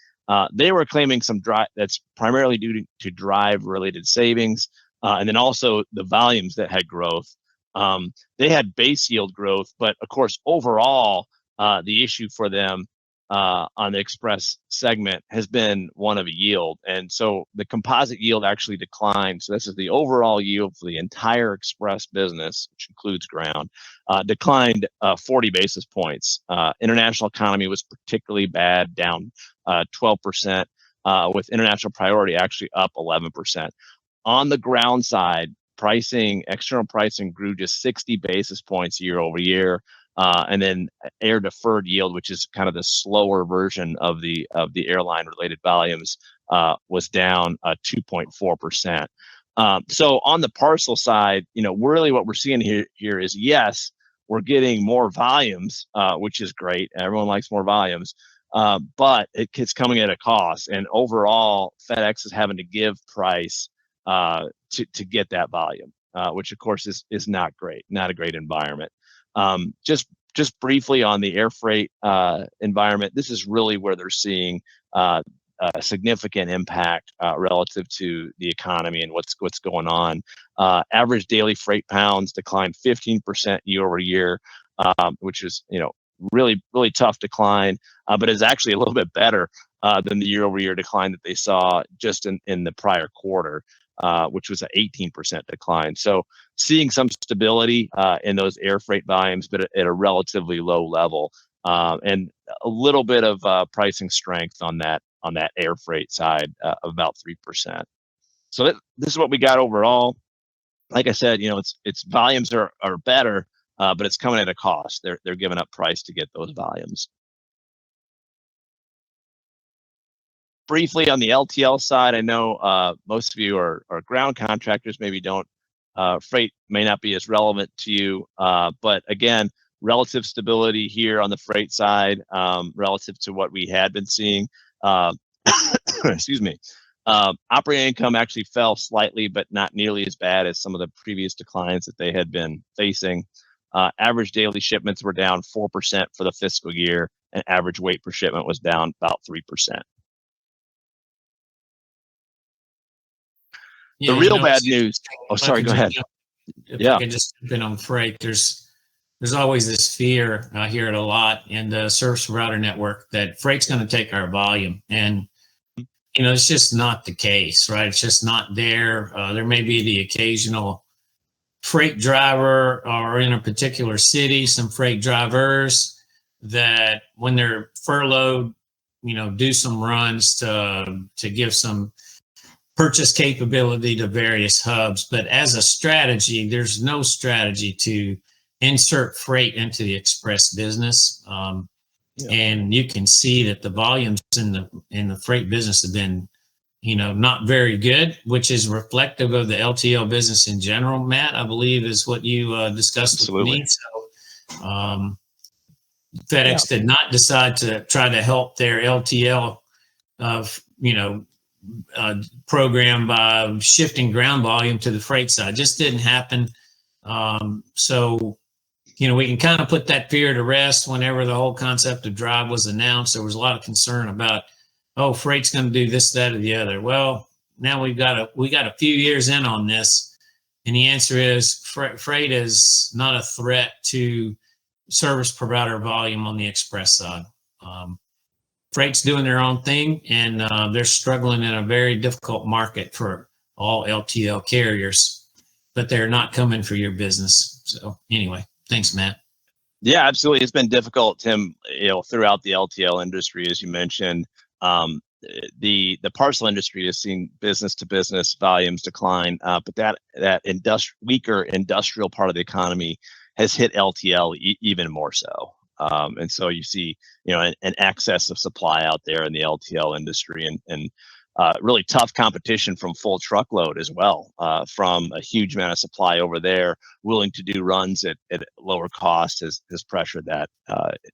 They were claiming some drive that's primarily due to drive-related savings, and then also the volumes that had growth. They had base yield growth, but of course, overall, the issue for them on the Express segment has been one of yield. And so the composite yield actually declined. So this is the overall yield for the entire Express business, which includes ground, declined 40 basis points. International economy was particularly bad, down 12%, with international priority actually up 11%. On the ground side, external pricing grew just 60 basis points year over year. And then air deferred yield, which is kind of the slower version of the airline related volumes, was down 2.4%. So on the parcel side, really what we're seeing here is, yes, we're getting more volumes, which is great. Everyone likes more volumes, but it's coming at a cost. And overall, FedEx is having to give price to get that volume, which of course is not great, not a great environment. Just briefly on the air freight environment, this is really where they're seeing a significant impact relative to the economy and what's going on. Average daily freight pounds declined 15% year over year, which is really tough decline, but is actually a little bit better than the year over year decline that they saw just in the prior quarter, which was an 18% decline. So seeing some stability in those air freight volumes, but at a relatively low level, and a little bit of pricing strength on that air freight side of about 3%. So this is what we got overall. Like I said, it's volumes are better, but it's coming at a cost. They're giving up price to get those volumes. Briefly on the LTL side, I know most of you are ground contractors, maybe don't. Freight may not be as relevant to you, but again, relative stability here on the freight side relative to what we had been seeing. Excuse me. Operating income actually fell slightly, but not nearly as bad as some of the previous declines that they had been facing. Average daily shipments were down 4% for the fiscal year, and average weight per shipment was down about 3%. The real bad news. Oh, sorry. Go ahead. If I could just jump in on freight, there's always this fear. I hear it a lot in the service provider network that freight's going to take our volume, and it's just not the case, right? It's just not there. There may be the occasional freight driver, or in a particular city, some freight drivers that, when they're furloughed, do some runs to give some purchase capability to various hubs. But as a strategy, there's no strategy to insert freight into the express business. And you can see that the volumes in the freight business have been, not very good, which is reflective of the LTL business in general. Matt, I believe is what you discussed Absolutely. with me. So FedEx did not decide to try to help their LTL program by shifting ground volume to the freight side. Just didn't happen. So we can kind of put that fear to rest. Whenever the whole concept of drive was announced, there was a lot of concern about, freight's going to do this, that, or the other. Well, now we got a few years in on this, and the answer is freight is not a threat to service provider volume on the express side. Freight's doing their own thing, and they're struggling in a very difficult market for all LTL carriers, but they're not coming for your business. So anyway, thanks, Matt. Yeah, absolutely. It's been difficult, Tim, throughout the LTL industry, as you mentioned. The parcel industry has seen business to business volumes decline, but that weaker industrial part of the economy has hit LTL even more so. And so you see, an excess of supply out there in the LTL industry, and really tough competition from full truckload as well, from a huge amount of supply over there, willing to do runs at lower cost has pressured that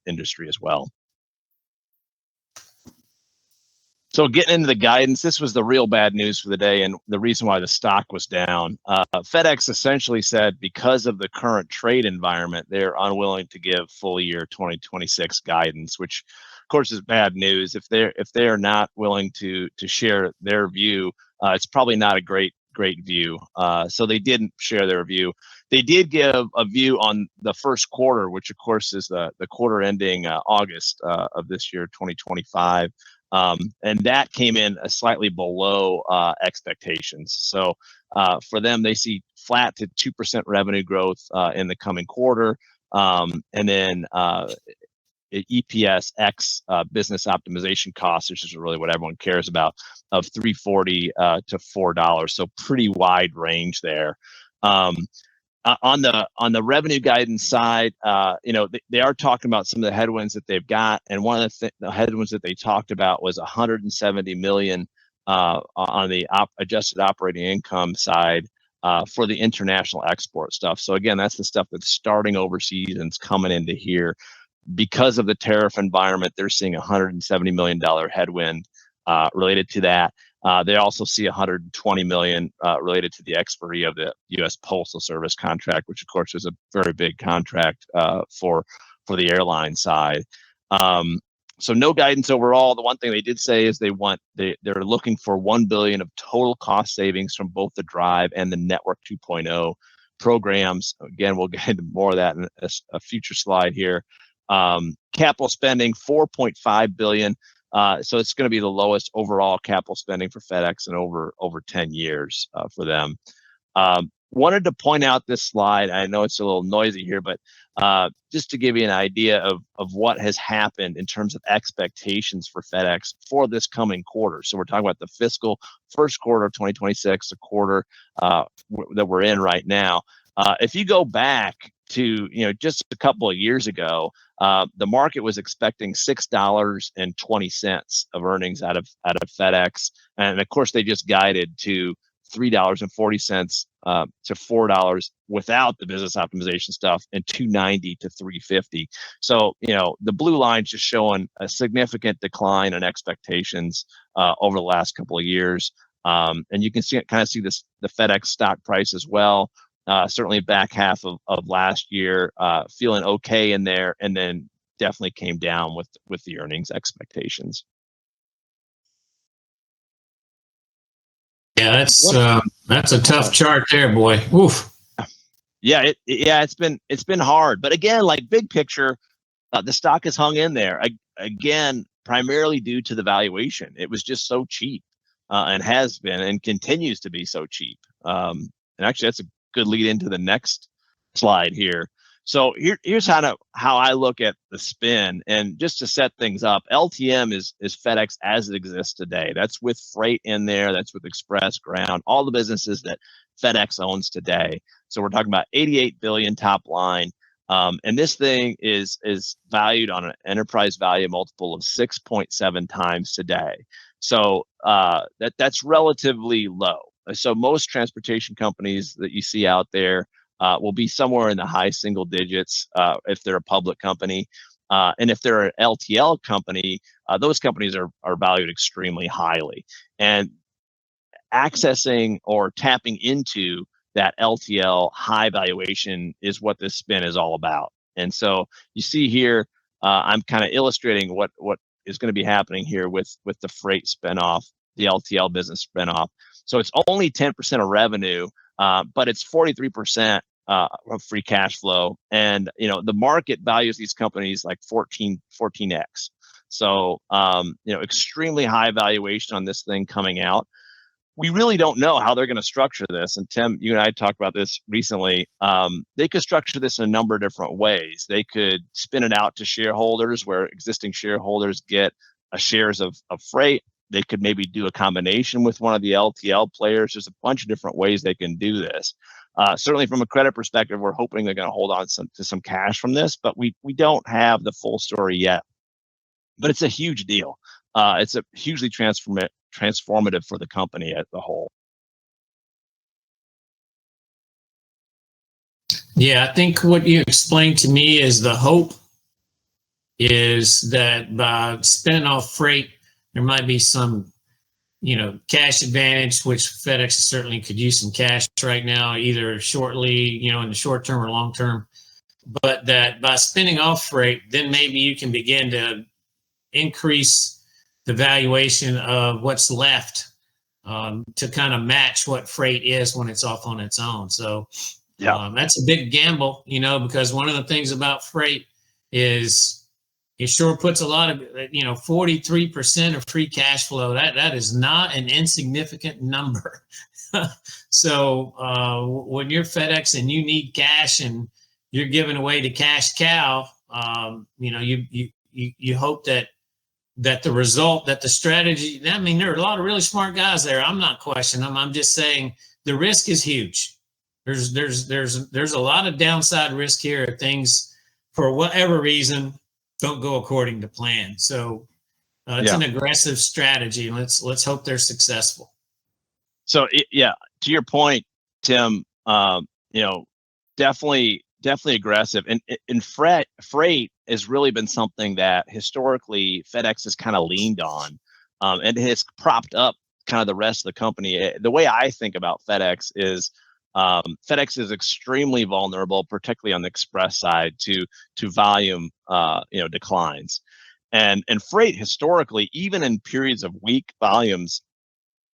industry as well. So getting into the guidance, this was the real bad news for the day, and the reason why the stock was down. FedEx essentially said because of the current trade environment, they're unwilling to give full year 2026 guidance, which of course is bad news. If they are not willing to share their view, it's probably not a great view. So they didn't share their view. They did give a view on the first quarter, which of course is the quarter ending August of this year, 2025. And that came in slightly below expectations. So for them, they see flat to 2% revenue growth in the coming quarter, and then EPS X business optimization costs, which is really what everyone cares about, of $3.40 to $4. So pretty wide range there. On the revenue guidance side, they are talking about some of the headwinds that they've got, and one of the headwinds that they talked about was $170 million on the adjusted operating income side for the international export stuff. So again, that's the stuff that's starting overseas and it's coming into here. Because of the tariff environment, they're seeing $170 million headwind related to that. They also see $120 million related to the expiry of the U.S. Postal Service contract, which of course is a very big contract for the airline side. So no guidance overall. The one thing they did say is they're looking for $1 billion of total cost savings from both the Drive and the Network 2.0 programs. Again, we'll get into more of that in a future slide here. Capital spending $4.5 billion. So it's going to be the lowest overall capital spending for FedEx in over 10 years for them. Wanted to point out this slide. I know it's a little noisy here, but just to give you an idea of what has happened in terms of expectations for FedEx for this coming quarter. So we're talking about the fiscal first quarter of 2026, the quarter that we're in right now. If you go back to just a couple of years ago, the market was expecting $6.20 of earnings out of FedEx, and of course they just guided to $3.40 to $4 without the business optimization stuff, and $2.90 to $3.50. So the blue line just showing a significant decline in expectations over the last couple of years, and you can kind of see the FedEx stock price as well. Certainly back half of last year, feeling okay in there, and then definitely came down with the earnings expectations. Yeah, that's a tough chart there, boy. Oof. Yeah, it's been hard, but again, like big picture, the stock has hung in there again, primarily due to the valuation. It was just so cheap, and has been and continues to be so cheap. And actually, that's a good lead into the next slide here. So here's how I look at the spin, and just to set things up, LTM is FedEx as it exists today. That's with freight in there, that's with Express, Ground, all the businesses that FedEx owns today. So we're talking about 88 billion top line, and this thing is valued on an enterprise value multiple of 6.7 times today. So that's relatively low. So most transportation companies that you see out there will be somewhere in the high single digits if they're a public company. And if they're an LTL company, those companies are valued extremely highly. And accessing or tapping into that LTL high valuation is what this spin is all about. And so you see here, I'm kind of illustrating what is going to be happening here with the freight spinoff, the LTL business spinoff. So it's only 10% of revenue, but it's 43% of free cash flow. And, the market values these companies like 14x. So, extremely high valuation on this thing coming out. We really don't know how they're going to structure this. And Tim, you and I talked about this recently. They could structure this in a number of different ways. They could spin it out to shareholders where existing shareholders get shares of freight. They could maybe do a combination with one of the LTL players. There's a bunch of different ways they can do this. Certainly from a credit perspective, we're hoping they're going to hold on to some cash from this, but we don't have the full story yet. But it's a huge deal. It's a hugely transformative for the company as a whole. Yeah, I think what you explained to me is the hope is that by spinning off freight, there might be some, cash advantage, which FedEx certainly could use some cash right now, either shortly, in the short term or long term. But that by spinning off freight, then maybe you can begin to increase the valuation of what's left to kind of match what freight is when it's off on its own. So that's a big gamble, because one of the things about freight is it sure puts a lot of, 43% of free cash flow. That is not an insignificant number. So when you're FedEx and you need cash and you're giving away the cash cow, you hope that the result, that the strategy, there are a lot of really smart guys there. I'm not questioning them. I'm just saying the risk is huge. There's a lot of downside risk here if things, for whatever reason, don't go according to plan. So it's an aggressive strategy. Let's hope they're successful. So to your point, Tim, definitely aggressive. And freight has really been something that historically FedEx has kind of leaned on, and has propped up kind of the rest of the company. The way I think about FedEx is FedEx is extremely vulnerable, particularly on the express side, to volume declines, and freight historically, even in periods of weak volumes,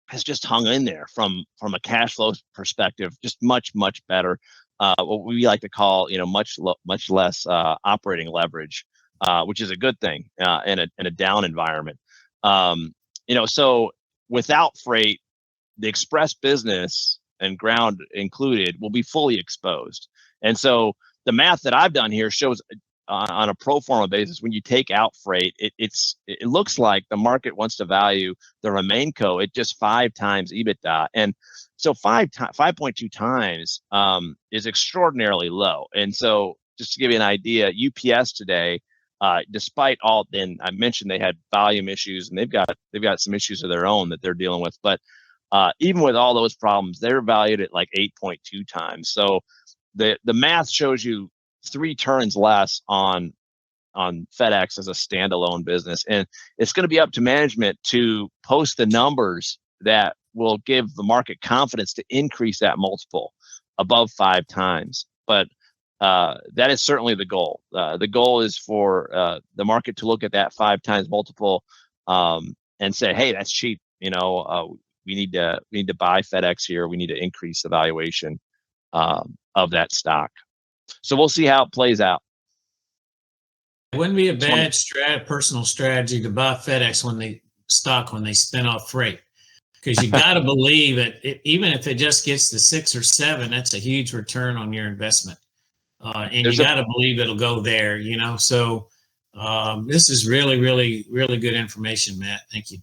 has just hung in there from a cash flow perspective, just much better. What we like to call much less operating leverage, which is a good thing in a down environment. So without freight, the express business and ground included will be fully exposed. And so the math that I've done here shows on a pro forma basis, when you take out freight, it looks like the market wants to value the RemainCo at just 5 times EBITDA. And so 5.2 times is extraordinarily low. And so just to give you an idea, UPS today, despite all, and I mentioned they had volume issues, and they've got some issues of their own that they're dealing with, but even with all those problems, they're valued at like 8.2 times. So the math shows you 3 turns less on FedEx as a standalone business. And it's going to be up to management to post the numbers that will give the market confidence to increase that multiple above 5 times. But that is certainly the goal. The goal is for the market to look at that 5 times multiple and say, hey, that's cheap. We need to buy FedEx here. We need to increase the valuation of that stock. So we'll see how it plays out. It wouldn't be a bad personal strategy to buy FedEx when they spin off freight, because you got to believe that even if it just gets to 6 or 7, that's a huge return on your investment, and you got to believe it'll go there. So this is really, really, really good information, Matt. Thank you.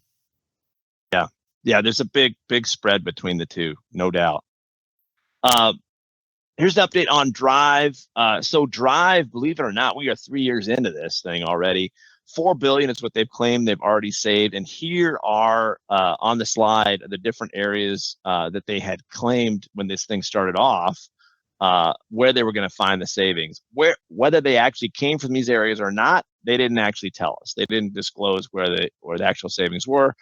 Yeah, there's a big spread between the two, no doubt. Here's an update on Drive. So Drive, believe it or not, we are 3 years into this thing already. $4 billion is what they've claimed they've already saved. And here are on the slide the different areas that they had claimed when this thing started off, where they were going to find the savings. Whether they actually came from these areas or not, they didn't actually tell us. They didn't disclose where the actual savings were.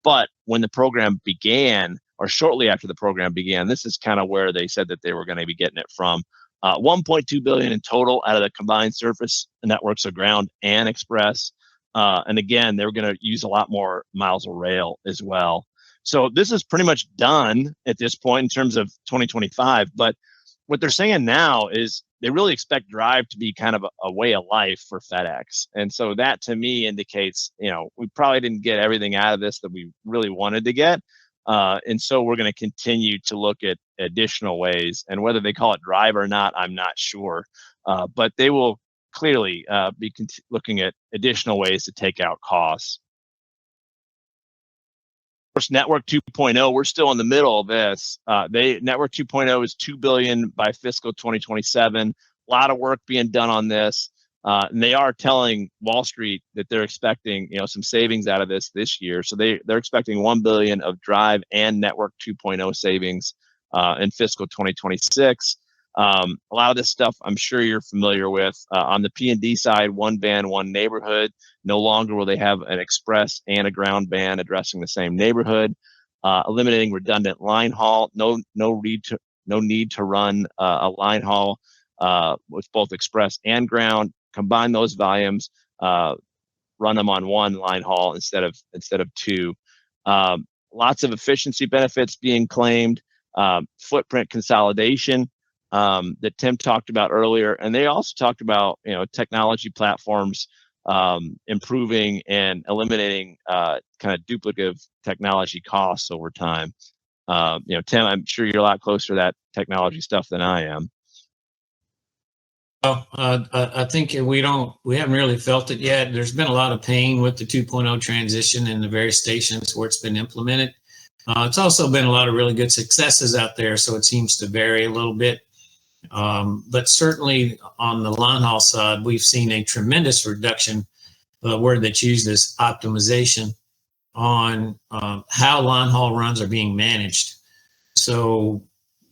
But when the program began, or shortly after the program began, this is kind of where they said that they were going to be getting it from. $1.2 billion in total out of the combined service networks of ground and express. And again, they were going to use a lot more miles of rail as well. So this is pretty much done at this point in terms of 2025. But what they're saying now is they really expect drive to be kind of a way of life for FedEx. And so that to me indicates, we probably didn't get everything out of this that we really wanted to get. And so we're going to continue to look at additional ways, and whether they call it drive or not, I'm not sure. But they will clearly be looking at additional ways to take out costs. Of course, Network 2.0, we're still in the middle of this. Network 2.0 is $2 billion by fiscal 2027. A lot of work being done on this. And they are telling Wall Street that they're expecting, some savings out of this year. So they're expecting $1 billion of drive and Network 2.0 savings in fiscal 2026. A lot of this stuff I'm sure you're familiar with. On the P&D side, one van, one neighborhood. No longer will they have an express and a ground van addressing the same neighborhood. Eliminating redundant line haul. No need to run a line haul with both express and ground. Combine those volumes, run them on one line haul instead of two. Lots of efficiency benefits being claimed. Footprint consolidation that Tim talked about earlier, and they also talked about technology platforms improving and eliminating kind of duplicative technology costs over time. Tim, I'm sure you're a lot closer to that technology stuff than I am. Well, I think we haven't really felt it yet. There's been a lot of pain with the 2.0 transition in the various stations where it's been implemented. It's also been a lot of really good successes out there, so it seems to vary a little bit. But certainly on the line haul side, we've seen a tremendous reduction. The word that's used is optimization on how line haul runs are being managed. So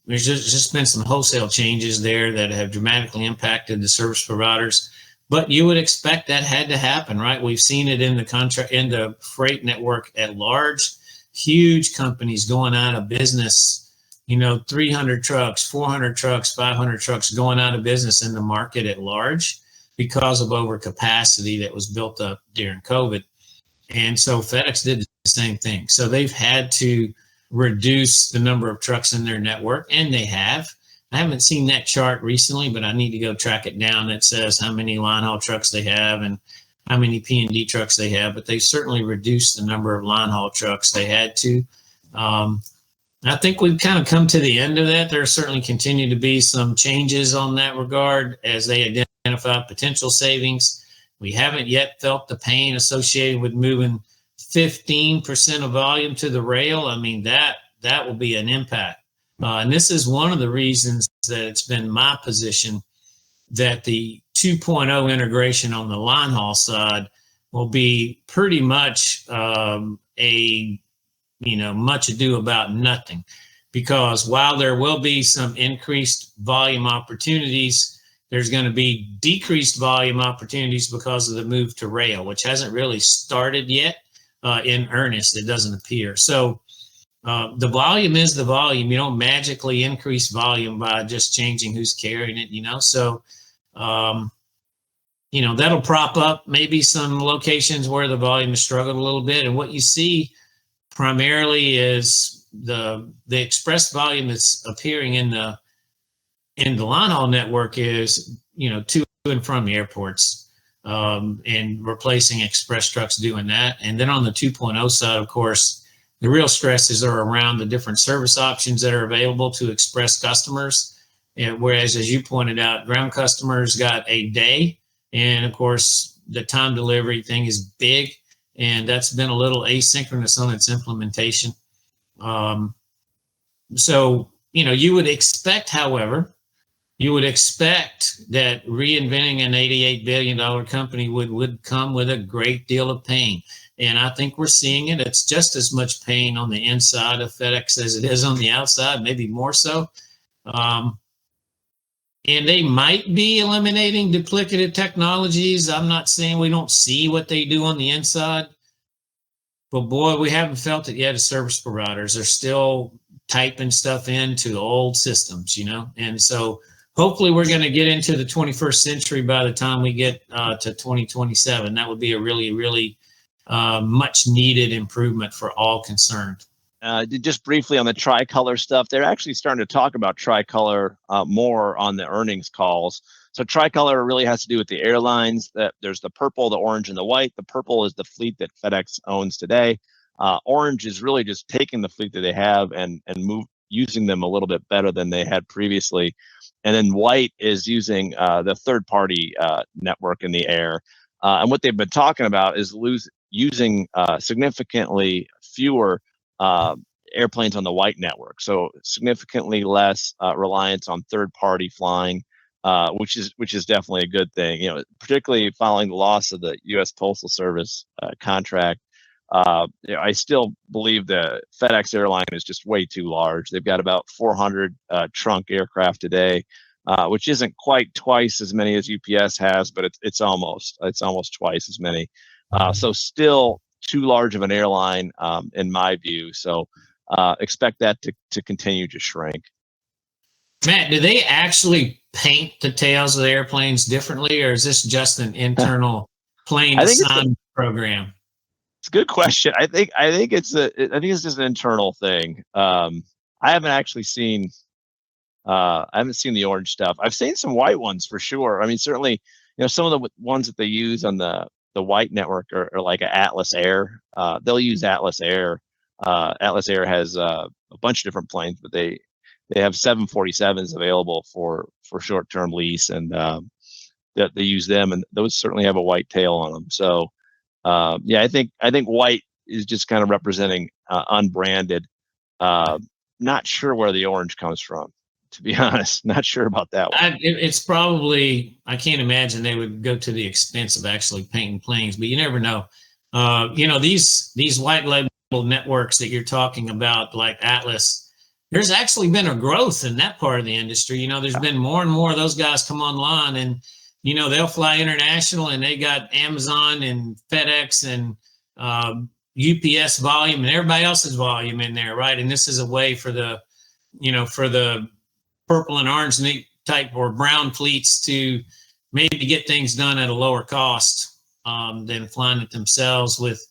there's just been some wholesale changes there that have dramatically impacted the service providers. But you would expect that had to happen, right? We've seen it in the freight network at large. Huge companies going out of business. 300 trucks, 400 trucks, 500 trucks going out of business in the market at large because of overcapacity that was built up during COVID. And so FedEx did the same thing. So they've had to reduce the number of trucks in their network, and they have. I haven't seen that chart recently, but I need to go track it down that says how many line haul trucks they have and how many P&D trucks they have. But they've certainly reduced the number of line haul trucks they had to. I think we've kind of come to the end of that. There certainly continue to be some changes on that regard as they identify potential savings. We haven't yet felt the pain associated with moving 15% of volume to the rail. I mean, that will be an impact. And this is one of the reasons that it's been my position that the 2.0 integration on the line haul side will be pretty much much ado about nothing, because while there will be some increased volume opportunities, there's going to be decreased volume opportunities because of the move to rail, which hasn't really started yet in earnest. It doesn't appear. So the volume is the volume. You don't magically increase volume by just changing who's carrying it, So, that'll prop up maybe some locations where the volume has struggled a little bit. And what you see primarily is the express volume that's appearing in the line haul network is to and from the airports, and replacing express trucks doing that. And then on the 2.0 side, of course, the real stresses are around the different service options that are available to express customers. And whereas, as you pointed out, ground customers got a day, and of course the time delivery thing is big. And that's been a little asynchronous on its implementation. So, you would expect, however, that reinventing an $88 billion company would come with a great deal of pain. And I think we're seeing it. It's just as much pain on the inside of FedEx as it is on the outside, maybe more so. And they might be eliminating duplicative technologies. I'm not saying we don't see what they do on the inside, but boy, we haven't felt it yet as service providers. They're still typing stuff into old systems, And so hopefully we're going to get into the 21st century by the time we get to 2027. That would be a really, really much needed improvement for all concerned. just briefly on the tricolor stuff, they're actually starting to talk about tricolor more on the earnings calls. So tricolor really has to do with the airlines. That there's the purple, the orange, and the white. The purple is the fleet that FedEx owns today. Orange is really just taking the fleet that they have and using them a little bit better than they had previously. And then white is using the third-party network in the air. And what they've been talking about is using significantly fewer airplanes on the white network, so significantly less reliance on third-party flying, which is definitely a good thing. Particularly following the loss of the U.S. Postal Service contract. I still believe the FedEx Airline is just way too large. They've got about 400 trunk aircraft today, which isn't quite twice as many as UPS has, but it's almost twice as many. So still too large of an airline in my view. So expect that to continue to shrink. Matt, do they actually paint the tails of the airplanes differently, or is this just an internal plane design program? It's a good question. I think it's just an internal thing. I haven't actually seen. I haven't seen the orange stuff. I've seen some white ones for sure. I mean, certainly, some of the ones that they use on the white network are like an Atlas Air. They'll use Atlas Air. Atlas Air has a bunch of different planes, but they have 747s available for short-term lease, and that they use them, and those certainly have a white tail on them. So I think white is just kind of representing unbranded. Not sure where the orange comes from, to be honest. Not sure about that one. It's probably, I can't imagine they would go to the expense of actually painting planes, but you never know. These white label networks that you're talking about, like Atlas, there's actually been a growth in that part of the industry. There's been more and more of those guys come online, and they'll fly international, and they got Amazon and FedEx and UPS volume and everybody else's volume in there, right? And this is a way for the purple and orange type or brown fleets to maybe get things done at a lower cost than flying it themselves with,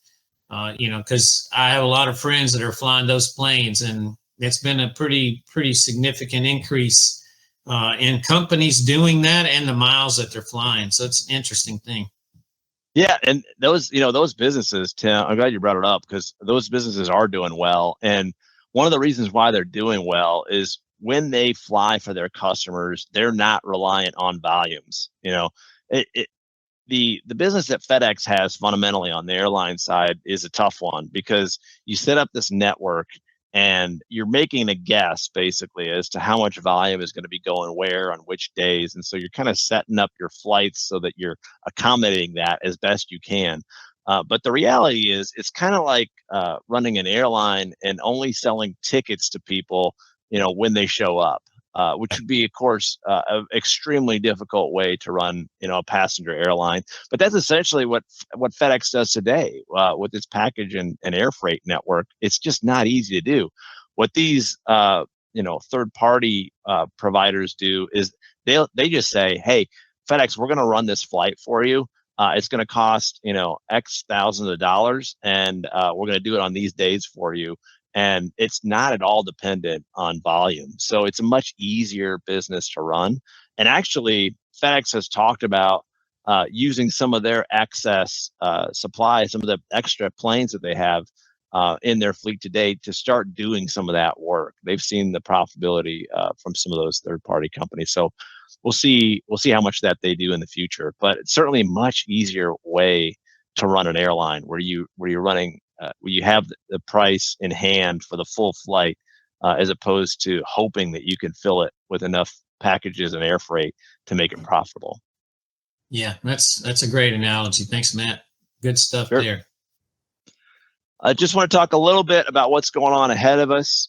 because I have a lot of friends that are flying those planes, and it's been a pretty significant increase in companies doing that and the miles that they're flying. So it's an interesting thing. Yeah, and those businesses, Tim, I'm glad you brought it up, because those businesses are doing well. And one of the reasons why they're doing well is when they fly for their customers, they're not reliant on volumes. The business that FedEx has fundamentally on the airline side is a tough one, because you set up this network and you're making a guess basically as to how much volume is going to be going where on which days. And so you're kind of setting up your flights so that you're accommodating that as best you can. But the reality is it's kind of like running an airline and only selling tickets to people, when they show up, which would be, of course, an extremely difficult way to run, a passenger airline. But that's essentially what FedEx does today with its package and air freight network. It's just not easy to do. What these, third-party providers do is they just say, hey, FedEx, we're going to run this flight for you. It's going to cost, X thousands of dollars, and we're going to do it on these days for you. And it's not at all dependent on volume. So it's a much easier business to run. And actually, FedEx has talked about using some of their excess supply, some of the extra planes that they have in their fleet today to start doing some of that work. They've seen the profitability from some of those third-party companies. So we'll see how much that they do in the future. But it's certainly a much easier way to run an airline where you're running where you have the price in hand for the full flight, as opposed to hoping that you can fill it with enough packages and air freight to make it profitable. Yeah, that's a great analogy. Thanks, Matt. Good stuff there. I just want to talk a little bit about what's going on ahead of us.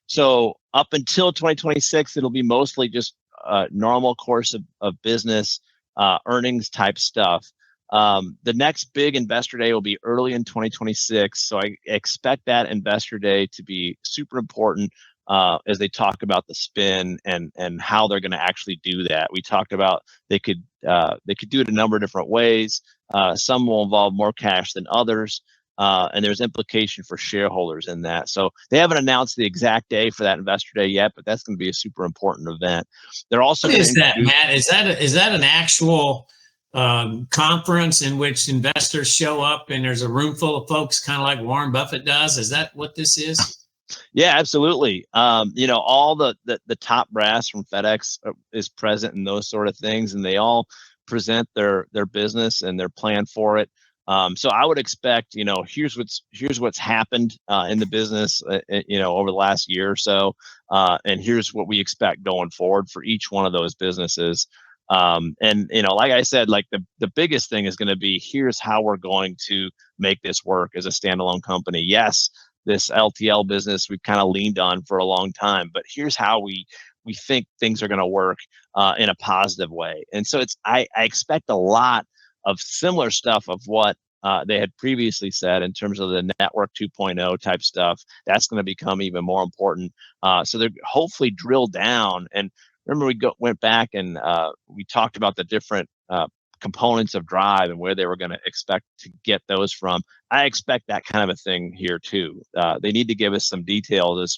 So up until 2026, it'll be mostly just normal course of business, earnings type stuff. The next big investor day will be early in 2026. So I expect that investor day to be super important as they talk about the spin and how they're going to actually do that. We talked about they could do it a number of different ways. Some will involve more cash than others. and there's implication for shareholders in that. So they haven't announced the exact day for that Investor Day yet, but that's going to be a super important event. They're also what is that, Matt? Is that an actual conference in which investors show up and there's a room full of folks, kind of like Warren Buffett does? Is that what this is? Yeah, absolutely. All the top brass from FedEx is present in those sort of things, and they all present their business and their plan for it. So I would expect, here's what's happened in the business, over the last year or so, and here's what we expect going forward for each one of those businesses. And like I said, like the biggest thing is going to be, here's how we're going to make this work as a standalone company. Yes, this LTL business we've kind of leaned on for a long time, but here's how we think things are going to work in a positive way. And so I expect a lot of similar stuff of what they had previously said in terms of the network 2.0 type stuff. That's going to become even more important. So they're hopefully drill down. And remember, we went back and we talked about the different components of drive and where they were going to expect to get those from. I expect that kind of a thing here too. They need to give us some details as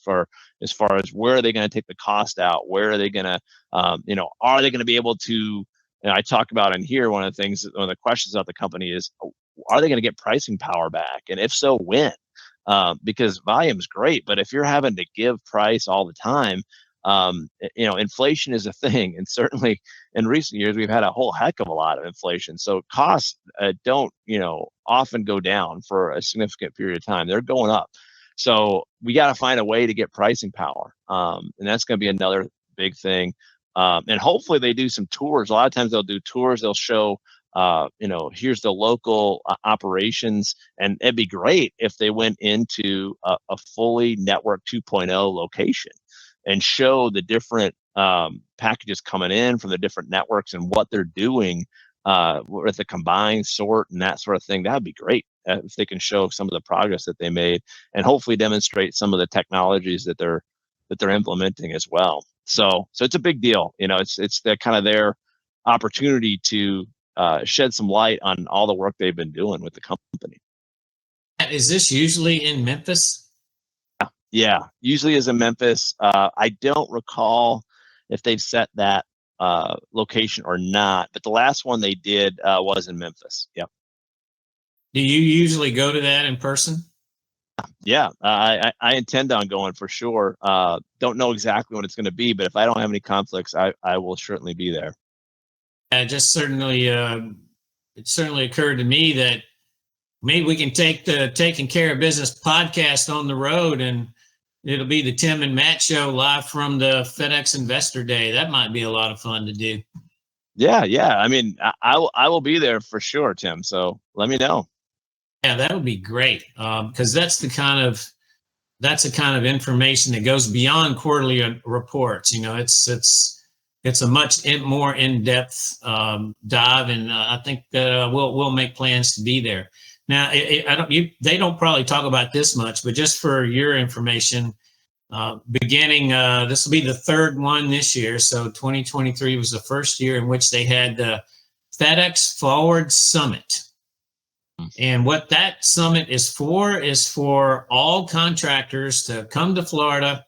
far as where are they going to take the cost out? Where are they going to, are they going to be able to? And I talk about in here, one of the questions about the company is, are they going to get pricing power back? And if so, when? Because volume's great, but if you're having to give price all the time, inflation is a thing. And certainly in recent years, we've had a whole heck of a lot of inflation. So costs don't, often go down for a significant period of time. They're going up. So we got to find a way to get pricing power. And that's going to be another big thing. And hopefully they do some tours. A lot of times they'll do tours. They'll show, here's the local operations. And it'd be great if they went into a fully network 2.0 location and show the different packages coming in from the different networks and what they're doing with the combined sort and that sort of thing. That'd be great if they can show some of the progress that they made, and hopefully demonstrate some of the technologies that they're implementing as well. So it's a big deal. It's the kind of their opportunity to shed some light on all the work they've been doing with the company. Is this usually in Memphis? Yeah, usually is in Memphis. I don't recall if they've set that location or not, but the last one they did was in Memphis. Yep. Do you usually go to that in person? Yeah, I intend on going for sure. Don't know exactly when it's going to be, but if I don't have any conflicts, I will certainly be there. It certainly occurred to me that maybe we can take the Taking Care of Business podcast on the road, and it'll be the Tim and Matt show live from the FedEx Investor Day. That might be a lot of fun to do. Yeah. I mean, I will be there for sure, Tim. So let me know. Yeah, that would be great, because that's the kind of information that goes beyond quarterly reports. It's a much more in-depth dive, and I think that we'll make plans to be there. Now, they don't probably talk about this much, but just for your information, beginning, this will be the third one this year. So 2023 was the first year in which they had the FedEx Forward Summit. And what that summit is for all contractors to come to Florida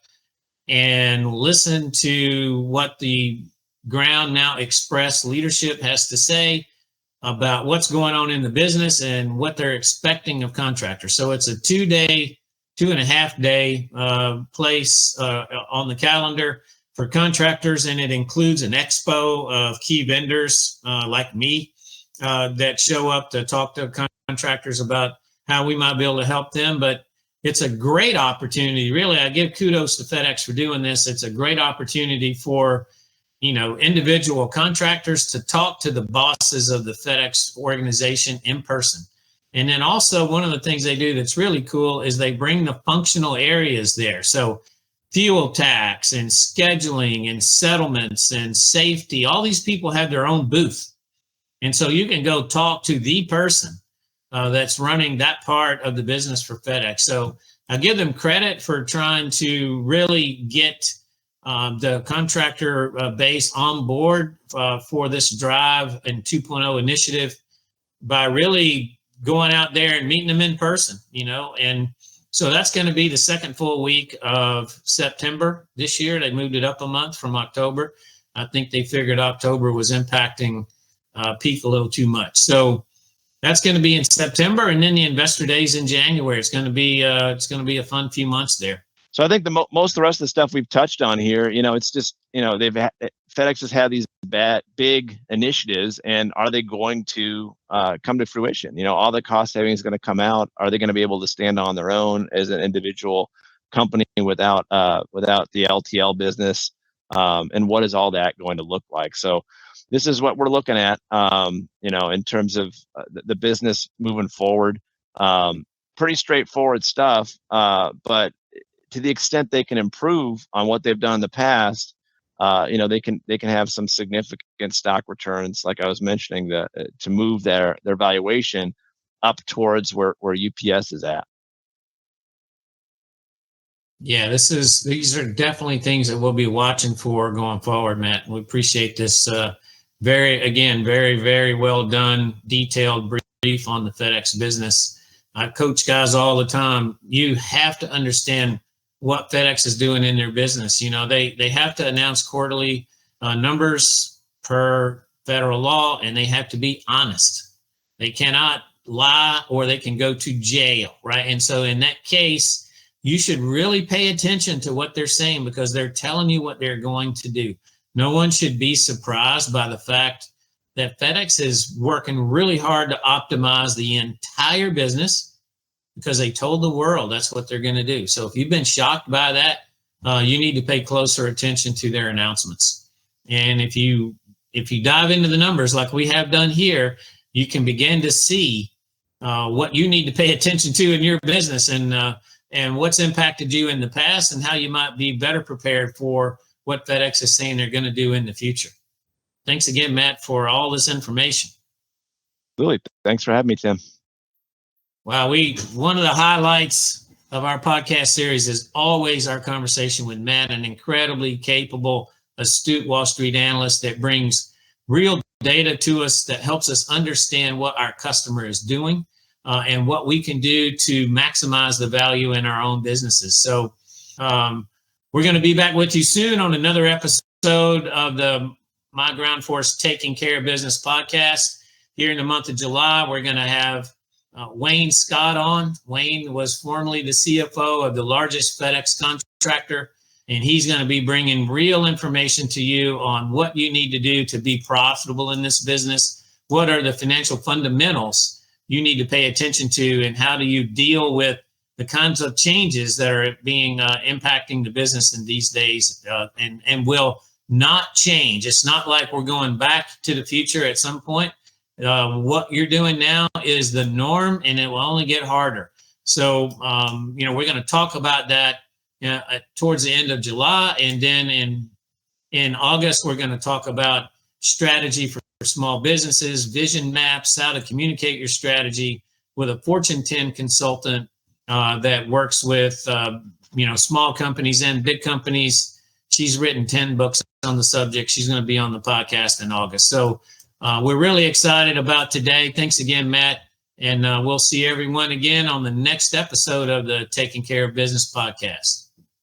and listen to what the Ground Now Express leadership has to say about what's going on in the business and what they're expecting of contractors. So it's a 2.5 day place on the calendar for contractors, and it includes an expo of key vendors like me that show up to talk to contractors about how we might be able to help them. But it's a great opportunity. Really, I give kudos to FedEx for doing this. It's a great opportunity for individual contractors to talk to the bosses of the FedEx organization in person. And then also one of the things they do that's really cool is they bring the functional areas there. So fuel tax and scheduling and settlements and safety, all these people have their own booth. And so you can go talk to the person that's running that part of the business for FedEx. So I give them credit for trying to really get the contractor base on board for this Drive and 2.0 initiative by really going out there and meeting them in person, and so that's going to be the second full week of September this year. They moved it up a month from October. I think they figured October was impacting peak a little too much. So that's going to be in September, and then the investor days in January. It's going to be a fun few months there. So I think most of the rest of the stuff we've touched on here, it's just, FedEx has had these big initiatives, and are they going to come to fruition? All the cost savings is going to come out. Are they going to be able to stand on their own as an individual company without the LTL business? And what is all that going to look like? So this is what we're looking at, in terms of the business moving forward. Pretty straightforward stuff, but to the extent they can improve on what they've done in the past, they can have some significant stock returns, like I was mentioning, to move their valuation up towards where UPS is at. Yeah, these are definitely things that we'll be watching for going forward, Matt. We appreciate this very, very well done, detailed brief on the FedEx business. I coach guys all the time. You have to understand what FedEx is doing in their business. They have to announce quarterly numbers per federal law, and they have to be honest. They cannot lie, or they can go to jail, right? And so in that case, you should really pay attention to what they're saying, because they're telling you what they're going to do. No one should be surprised by the fact that FedEx is working really hard to optimize the entire business, because they told the world that's what they're going to do. So if you've been shocked by that, you need to pay closer attention to their announcements. And if you dive into the numbers like we have done here, you can begin to see what you need to pay attention to in your business, and what's impacted you in the past, and how you might be better prepared for what FedEx is saying they're going to do in the future. Thanks again, Matt, for all this information. Really, thanks for having me, Tim. Wow, one of the highlights of our podcast series is always our conversation with Matt, an incredibly capable, astute Wall Street analyst that brings real data to us that helps us understand what our customer is doing, and what we can do to maximize the value in our own businesses. So we're going to be back with you soon on another episode of the myGroundForce Taking Care of Business podcast. Here in the month of July, we're going to have Wayne Scott on. Wayne was formerly the CFO of the largest FedEx contractor, and he's going to be bringing real information to you on what you need to do to be profitable in this business. What are the financial fundamentals you need to pay attention to, and how do you deal with the kinds of changes that are being impacting the business in these days, and will not change. It's not like we're going back to the future at some point. What you're doing now is the norm, and it will only get harder. So, we're going to talk about that towards the end of July. And then in August, we're going to talk about strategy for small businesses, vision maps, how to communicate your strategy with a Fortune 10 consultant that works with, small companies and big companies. She's written 10 books on the subject. She's going to be on the podcast in August. So, we're really excited about today. Thanks again, Matt. And we'll see everyone again on the next episode of the Taking Care of Business podcast.